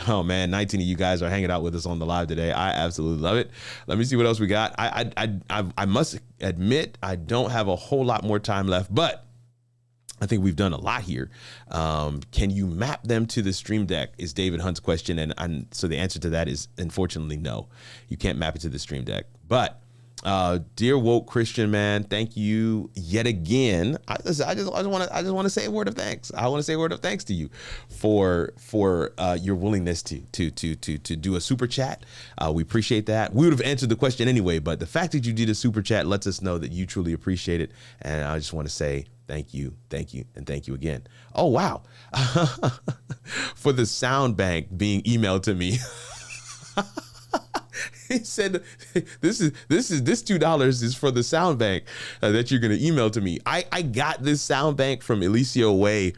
Oh man, 19 of you guys are hanging out with us on the live today. I absolutely love it. Let me see what else we got. I must admit, I don't have a whole lot more time left, but I think we've done a lot here. Can you map them to the Stream Deck is David Hunt's question. And so the answer to that is unfortunately no, you can't map it to the Stream Deck. But dear woke Christian man, thank you yet again. I just want to say a word of thanks. I want to say a word of thanks to you for your willingness to do a super chat. We appreciate that. We would have answered the question anyway, but the fact that you did a super chat lets us know that you truly appreciate it. And I just want to say thank you, and thank you again. Oh wow, for the sound bank being emailed to me. He said, "This $2 is for the sound bank that you're gonna email to me." I got this sound bank from Eliseo Way.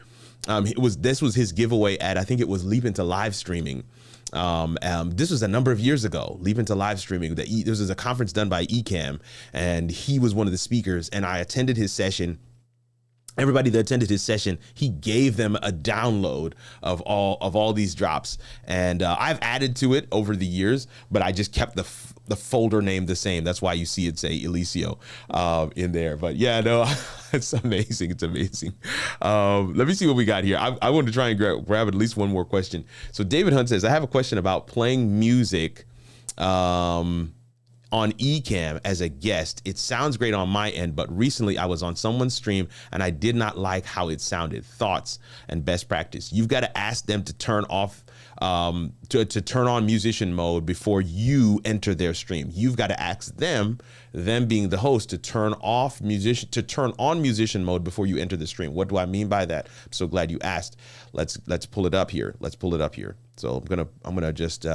This was his giveaway at, I think it was Leap Into Live Streaming. This was a number of years ago. Leap Into Live Streaming. This was a conference done by Ecamm, and he was one of the speakers. And I attended his session. Everybody that attended his session, he gave them a download of all these drops, and I've added to it over the years, but I just kept the folder name the same. That's why you see it say Eliseo in there. But yeah, no, it's amazing. It's amazing. Let me see what we got here. I want to try and grab at least one more question. So David Hunt says, I have a question about playing music on Ecamm as a guest. It sounds great on my end, but recently I was on someone's stream and I did not like how it sounded. Thoughts and best practice. You've got to ask them to turn off, to turn on musician mode before you enter their stream. You've got to ask them being the host, to turn on musician mode before you enter the stream. What do I mean by that? I'm so glad you asked. Let's pull it up here. So I'm gonna just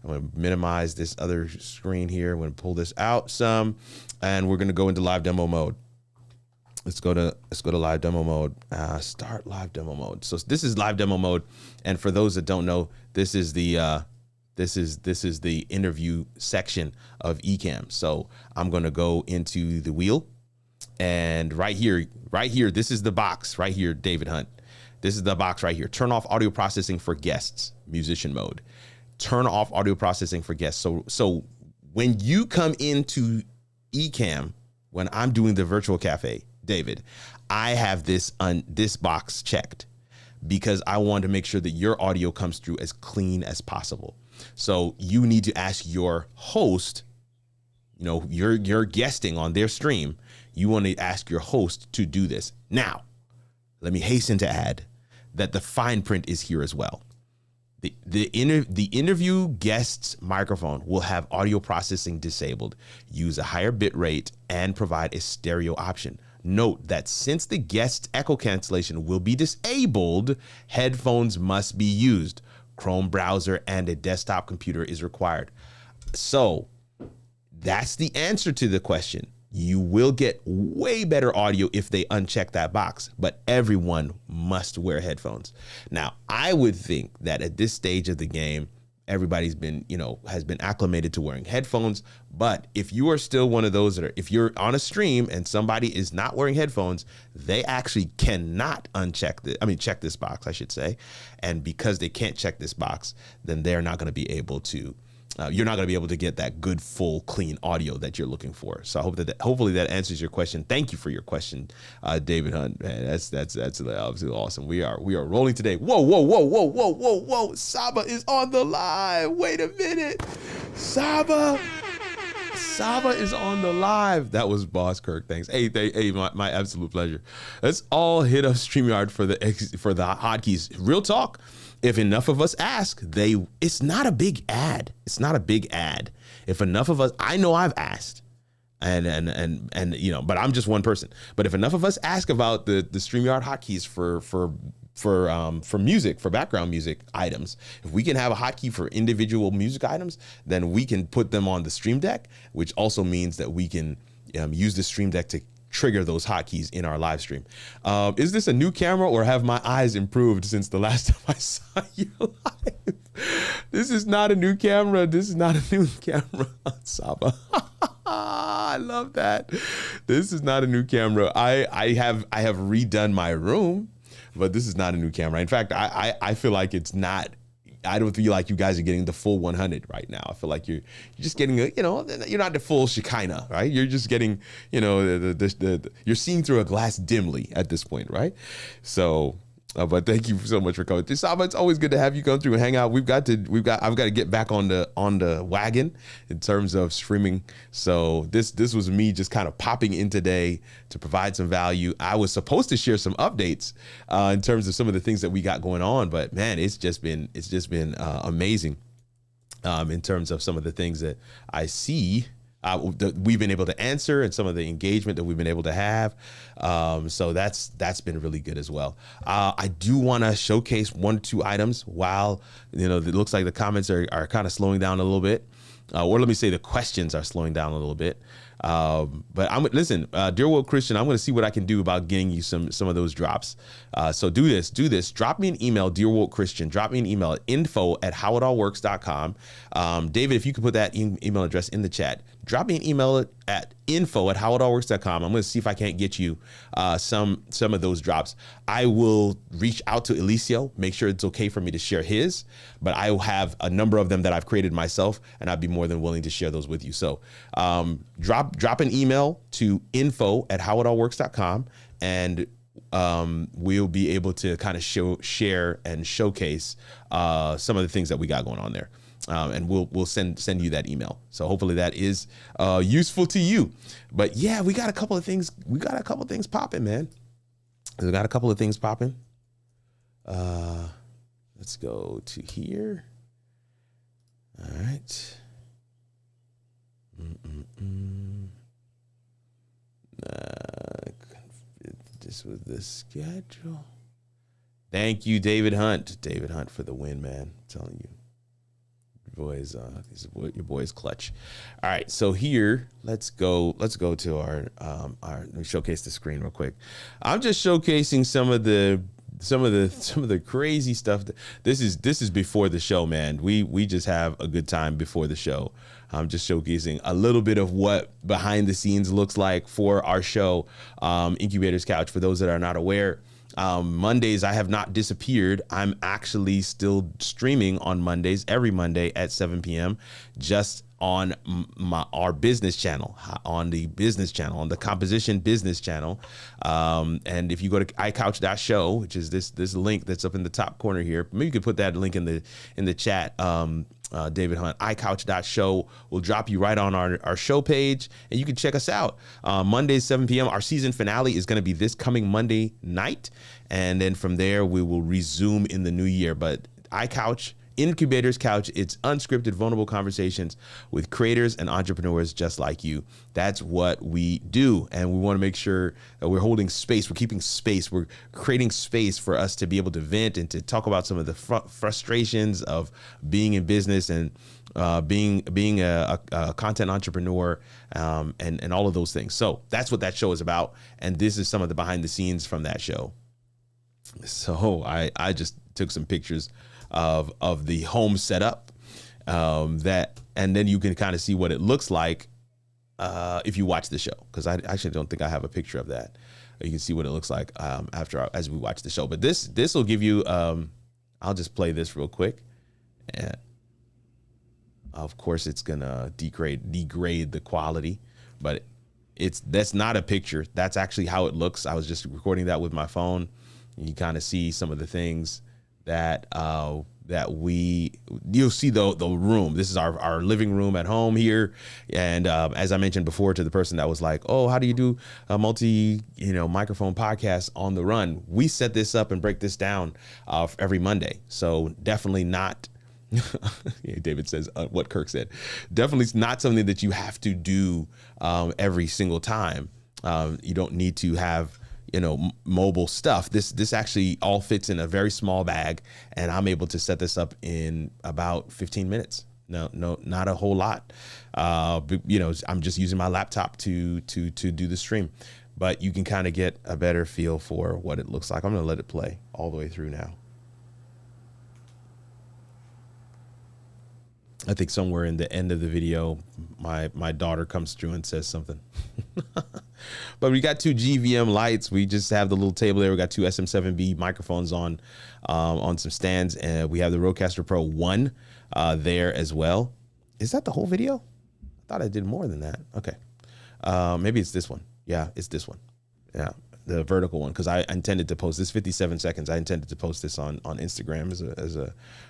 I'm going to minimize this other screen here. I'm going to pull this out some, and we're going to go into live demo mode. Let's go to live demo mode. Start live demo mode. So this is live demo mode, and for those that don't know, this is the interview section of Ecamm. So I'm going to go into the wheel, And right here, this is the box right here, David Hunt. This is the box right here. Turn off audio processing for guests, musician mode. Turn off audio processing for guests. So when you come into Ecamm, when I'm doing the virtual cafe, David, I have this box checked because I want to make sure that your audio comes through as clean as possible. So you need to ask your host, you know, you're guesting on their stream. You want to ask your host to do this. Now, let me hasten to add that the fine print is here as well. The interview guest's microphone will have audio processing disabled, use a higher bit rate, and provide a stereo option. Note that since the guest's echo cancellation will be disabled, headphones must be used. Chrome browser and a desktop computer is required. So that's the answer to the question. You will get way better audio if they uncheck that box, but everyone must wear headphones. Now, I would think that at this stage of the game, everybody's been, has been acclimated to wearing headphones. But if you are still one of those if you're on a stream and somebody is not wearing headphones, they actually cannot check this box, I should say. And because they can't check this box, then they're not going to be able to you're not going to be able to get that good, full, clean audio that you're looking for. So I hope hopefully that answers your question. Thank you for your question, David Hunt. Man, that's absolutely awesome. We are rolling today. Whoa. Saba is on the live. Wait a minute. Saba is on the live. That was Boss Kirk. Thanks. Hey, my absolute pleasure. Let's all hit up StreamYard for the hotkeys. Real talk. If enough of us ask, it's not a big ad. It's not a big ad. If enough of us, I know I've asked, and but I'm just one person. But if enough of us ask about the StreamYard hotkeys for music, for background music items, if we can have a hotkey for individual music items, then we can put them on the StreamDeck, which also means that we can use the StreamDeck to trigger those hotkeys in our live stream. Is this a new camera or have my eyes improved since the last time I saw you live? This is not a new camera. Saba. I love that. This is not a new camera. I have redone my room, but this is not a new camera. In fact, I feel like it's not. I don't feel like you guys are getting the full 100 right now. I feel like you're just getting, you're not the full Shekinah, right? You're just getting, you're seeing through a glass dimly at this point, right? So, but thank you so much for coming through. Saba, it's always good to have you come through and hang out. I've got to get back on the wagon in terms of streaming. So this was me just kind of popping in today to provide some value. I was supposed to share some updates in terms of some of the things that we got going on, but man, it's just been amazing in terms of some of the things that I see that we've been able to answer and some of the engagement that we've been able to have. So that's been really good as well. I do want to showcase 1 or 2 items while, it looks like the comments are kind of slowing down a little bit. Or let me say the questions are slowing down a little bit. But listen, dear Will Christian, I'm going to see what I can do about getting you some of those drops. So do this. Drop me an email, dear Will Christian. Drop me an email at info@howitallworks.com. David, if you could put that email address in the chat, drop me an email at info@howitallworks.com. I'm going to see if I can't get you some of those drops. I will reach out to Eliseo, make sure it's okay for me to share his, but I will have a number of them that I've created myself, and I'd be more than willing to share those with you. So drop an email to info@howitallworks.com, and we'll be able to kind of share and showcase some of the things that we got going on there. And we'll send you that email. So hopefully that is useful to you. But yeah, we got a couple of things. We got a couple of things popping, man. We got a couple of things popping. Let's go to here. All right. This was the schedule. Thank you, David Hunt. David Hunt for the win, man. I'm telling you. Your boy's clutch. All right, so here, let's go to our let me showcase the screen real quick. I'm just showcasing some of the crazy stuff. This is before the show, man. We just have a good time before the show. just showcasing a little bit of what behind the scenes looks like for our show, Incubator's Couch. For those that are not aware, Mondays, I have not disappeared. I'm actually still streaming on Mondays, every Monday at 7 p.m. just on our business channel, on the composition business channel. And if you go to iCouch.show, which is this link that's up in the top corner here, maybe you could put that link in the chat. David Hunt, iCouch.show will drop you right on our show page, and you can check us out. Mondays, 7 p.m. Our season finale is going to be this coming Monday night, and then from there we will resume in the new year. But iCouch, Incubator's Couch, it's unscripted, vulnerable conversations with creators and entrepreneurs just like you. That's what we do, and we want to make sure that we're holding space, we're keeping space, we're creating space for us to be able to vent and to talk about some of the frustrations of being in business and being a content entrepreneur, and all of those things. So that's what that show is about, and this is some of the behind the scenes from that show. So I just took some pictures of the home setup, and then you can kind of see what it looks like if you watch the show, because I actually don't think I have a picture of that. You can see what it looks like as we watch the show. But this will give you, I'll just play this real quick, and of course it's gonna degrade the quality, but that's not a picture. That's actually how it looks. I was just recording that with my phone. You kind of see some of the things that you'll see the room. This is our living room at home here. And as I mentioned before to the person that was like, oh, how do you do a microphone podcast on the run? We set this up and break this down every Monday. So definitely not, David says what Kirk said, definitely not something that you have to do every single time. You don't need to have mobile stuff. This actually all fits in a very small bag, and I'm able to set this up in about 15 minutes. No, not a whole lot. I'm just using my laptop to do the stream, but you can kind of get a better feel for what it looks like. I'm gonna let it play all the way through now. I think somewhere in the end of the video, my daughter comes through and says something. But we got two GVM lights. We just have the little table there. We got two SM7B microphones on some stands, and we have the Rodecaster Pro 1 there as well. Is that the whole video? I thought I did more than that. Okay, maybe it's this one. Yeah, it's this one. Yeah, the vertical one, because I intended to post this 57 seconds. I intended to post this on Instagram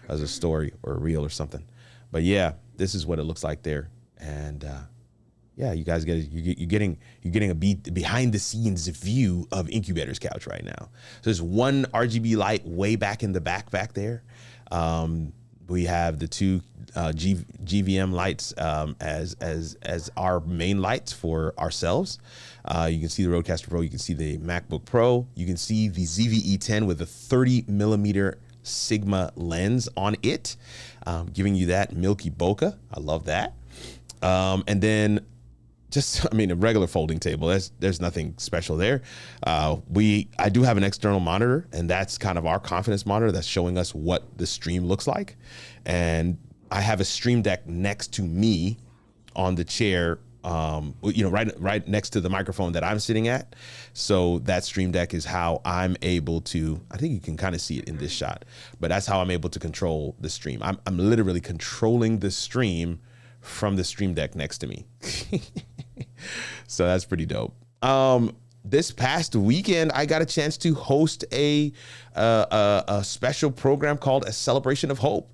as a story or a reel or something. But yeah, this is what it looks like there, and yeah, you guys you're getting a behind the scenes view of Incubator's Couch right now. So there's one RGB light way back in the back there. We have the two GVM lights as our main lights for ourselves. You can see the Rodecaster Pro. You can see the MacBook Pro. You can see the ZV-E10 with a 30 millimeter Sigma lens on it, giving you that milky bokeh. I love that. And then a regular folding table. There's nothing special there. I do have an external monitor, and that's kind of our confidence monitor that's showing us what the stream looks like. And I have a StreamDeck next to me on the chair, right next to the microphone that I'm sitting at. So that StreamDeck is how I'm able to, I think you can kind of see it in this shot, but that's how I'm able to control the stream. I'm literally controlling the stream from the StreamDeck next to me. So that's pretty dope. This past weekend, I got a chance to host a special program called A Celebration of Hope.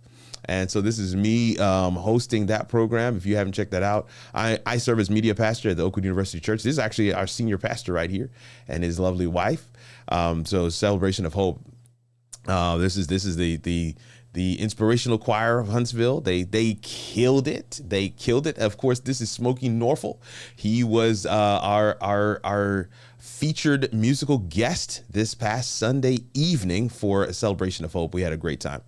And so this is me hosting that program. If you haven't checked that out, I serve as media pastor at the Oakwood University Church. This is actually our senior pastor right here and his lovely wife. So Celebration of Hope. This is the inspirational choir of Huntsville. They killed it. They killed it. Of course, this is Smokey Norfolk. He was our featured musical guest this past Sunday evening for A Celebration of Hope. We had a great time.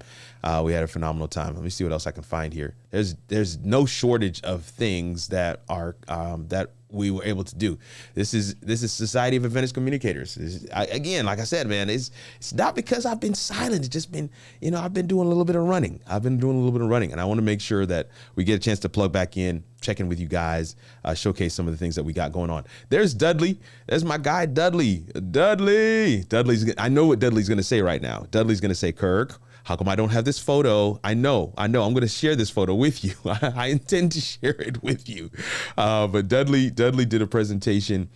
We had a phenomenal time. Let me see what else I can find here. There's no shortage of things that are that we were able to do. This is Society of Adventist Communicators. Again, like I said, man, it's not because I've been silent. It's just been, I've been doing a little bit of running. And I want to make sure that we get a chance to plug back in, check in with you guys, showcase some of the things that we got going on. There's Dudley. There's my guy, Dudley. I know what Dudley's going to say right now. Dudley's going to say, Kirk, how come I don't have this photo? I know. I'm going to share this photo with you. I intend to share it with you. But Dudley did a presentation.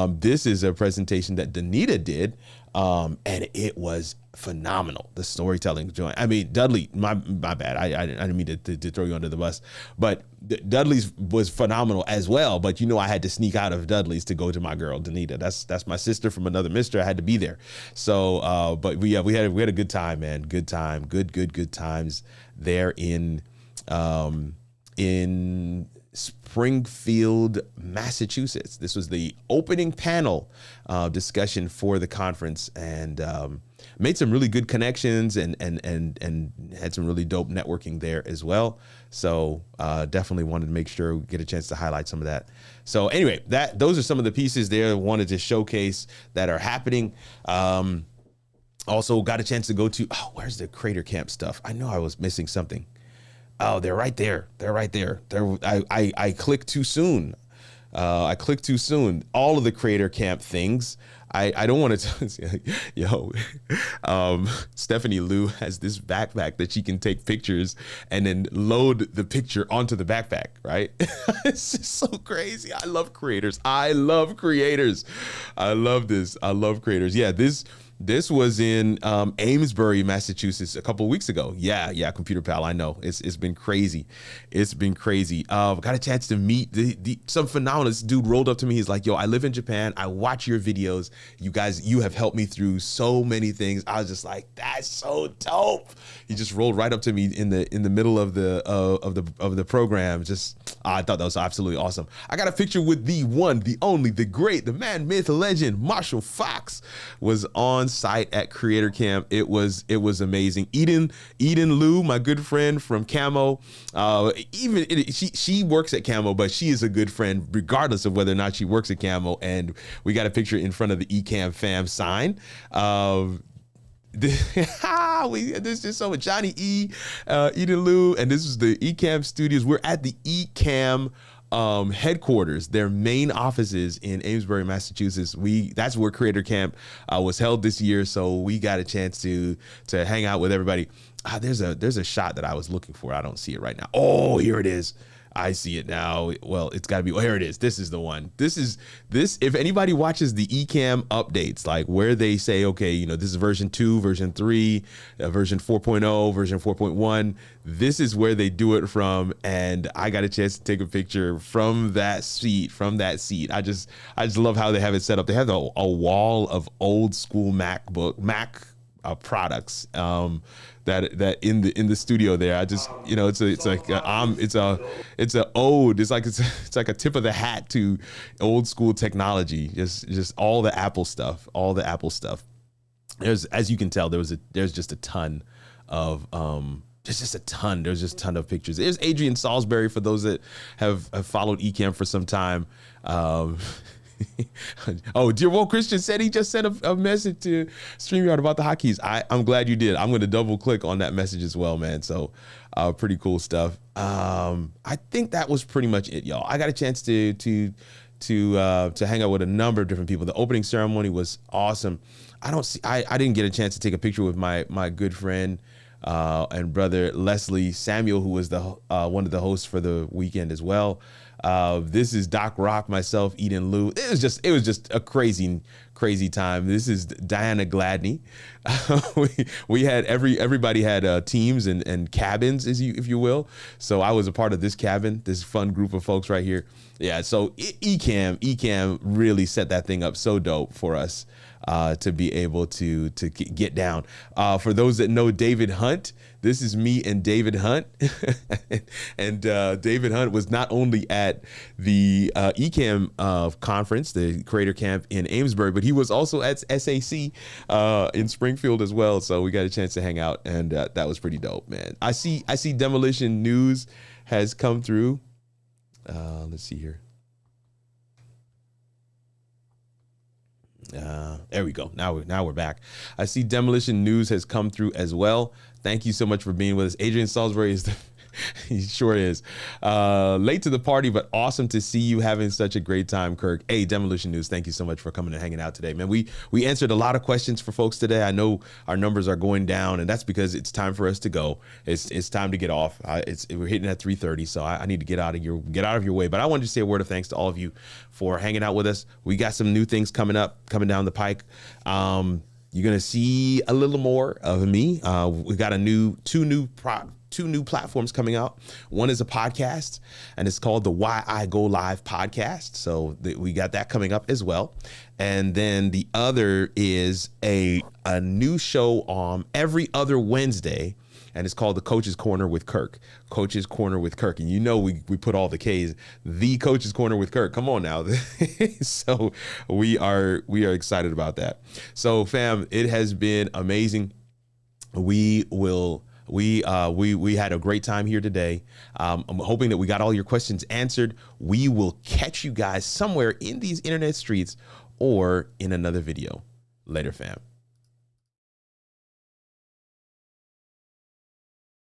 This is a presentation that Danita did, and it was phenomenal. The storytelling joint. I mean, Dudley, my bad. I didn't mean to throw you under the bus, but Dudley's was phenomenal as well. But I had to sneak out of Dudley's to go to my girl Danita. That's my sister from another mister. I had to be there. So, but we had a good time, man. Good time. Good times there in Springfield, Massachusetts. This was the opening panel discussion for the conference, and made some really good connections and had some really dope networking there as well. So definitely wanted to make sure we get a chance to highlight some of that. So anyway, those are some of the pieces there I wanted to showcase that are happening. Also got a chance to go to, where's the Creator Camp stuff? I know I was missing something. Oh, they're right there. I clicked too soon. All of the Creator Camp things. I don't want to, Stephanie Lou has this backpack that she can take pictures and then load the picture onto the backpack, right? It's just so crazy. I love creators. I love this. I love creators. Yeah, this was in Amesbury, Massachusetts a couple of weeks ago. Yeah, Computer Pal. I know it's been crazy. Got a chance to meet some phenomenal. This dude rolled up to me. He's like, "Yo, I live in Japan. I watch your videos. You guys, you have helped me through so many things." I was just like, "That's so dope." He just rolled right up to me in the middle of the program. I thought that was absolutely awesome. I got a picture with the one, the only, the great, the man, myth, legend, Marshall Fox was on site at Creator Camp. It was amazing. Eden Lou, my good friend from Camo, she works at Camo, but she is a good friend regardless of whether or not she works at Camo. And we got a picture in front of the Ecamm fam sign. There's just so much. Johnny E, Eden Lou, and this is the Ecamm studios. We're at the Ecamm headquarters, their main offices in Amesbury, Massachusetts. That's where Creator Camp was held this year, so we got a chance to hang out with everybody. There's a shot that I was looking for. I don't see it right now. Oh, here it is. I see it now. Well, it's got to be. Oh, here it is. This is the one. This. If anybody watches the Ecamm updates, like where they say, okay, this is version 2, version 3, version 4.0, version 4.1. This is where they do it from, and I got a chance to take a picture from that seat. I just love how they have it set up. They have a wall of old school Mac products. That in the studio there. I just, it's like a tip of the hat to old school technology. Just all the Apple stuff. As you can tell, there's just a ton of there's just a ton of pictures. There's Adrian Salisbury for those that have followed Ecamm for some time. Oh, Dear Woke Christian said he just sent a message to StreamYard about the hotkeys. I'm glad you did. I'm going to double click on that message as well, man. So pretty cool stuff. I think that was pretty much it, y'all. I got a chance to hang out with a number of different people. The opening ceremony was awesome. I didn't get a chance to take a picture with my good friend and brother Leslie Samuel, who was the one of the hosts for the weekend as well. This is Doc Rock, myself, Eden Lou. It was just a crazy time. This is Diana Gladney. we had everybody had teams and cabins, if you will. So I was a part of this cabin, this fun group of folks right here. Yeah. So Ecamm really set that thing up so dope for us. to be able to get down. For those that know David Hunt, this is me and David Hunt. And David Hunt was not only at the Ecamm conference, the creator camp in Amesbury, but he was also at SAC in Springfield as well. So we got a chance to hang out, and that was pretty dope, man. I see Demolition News has come through. Let's see here. There we go. Now we're back. I see Demolition News has come through as well. Thank you so much for being with us. Adrian Salisbury is he sure is. Late to the party, but awesome to see you having such a great time, Kirk. Hey, Demolition News, thank you so much for coming and hanging out today, man. We answered a lot of questions for folks today. I know our numbers are going down, and that's because it's time for us to go. It's time to get off. We're hitting at 3:30, so I need to get out of your way. But I wanted to say a word of thanks to all of you for hanging out with us. We got some new things coming down the pike. You're gonna see a little more of me. We got two new platforms coming out. One is a podcast, and it's called the Why I Go Live podcast. So we got that coming up as well. And then the other is a new show every other Wednesday, and it's called the Coach's Corner with Kirk. Coach's Corner with Kirk. And you know we put all the K's. The Coach's Corner with Kirk. Come on now. So we are excited about that. So fam, it has been amazing. We had a great time here today. I'm hoping that we got all your questions answered. We will catch you guys somewhere in these internet streets or in another video. Later, fam.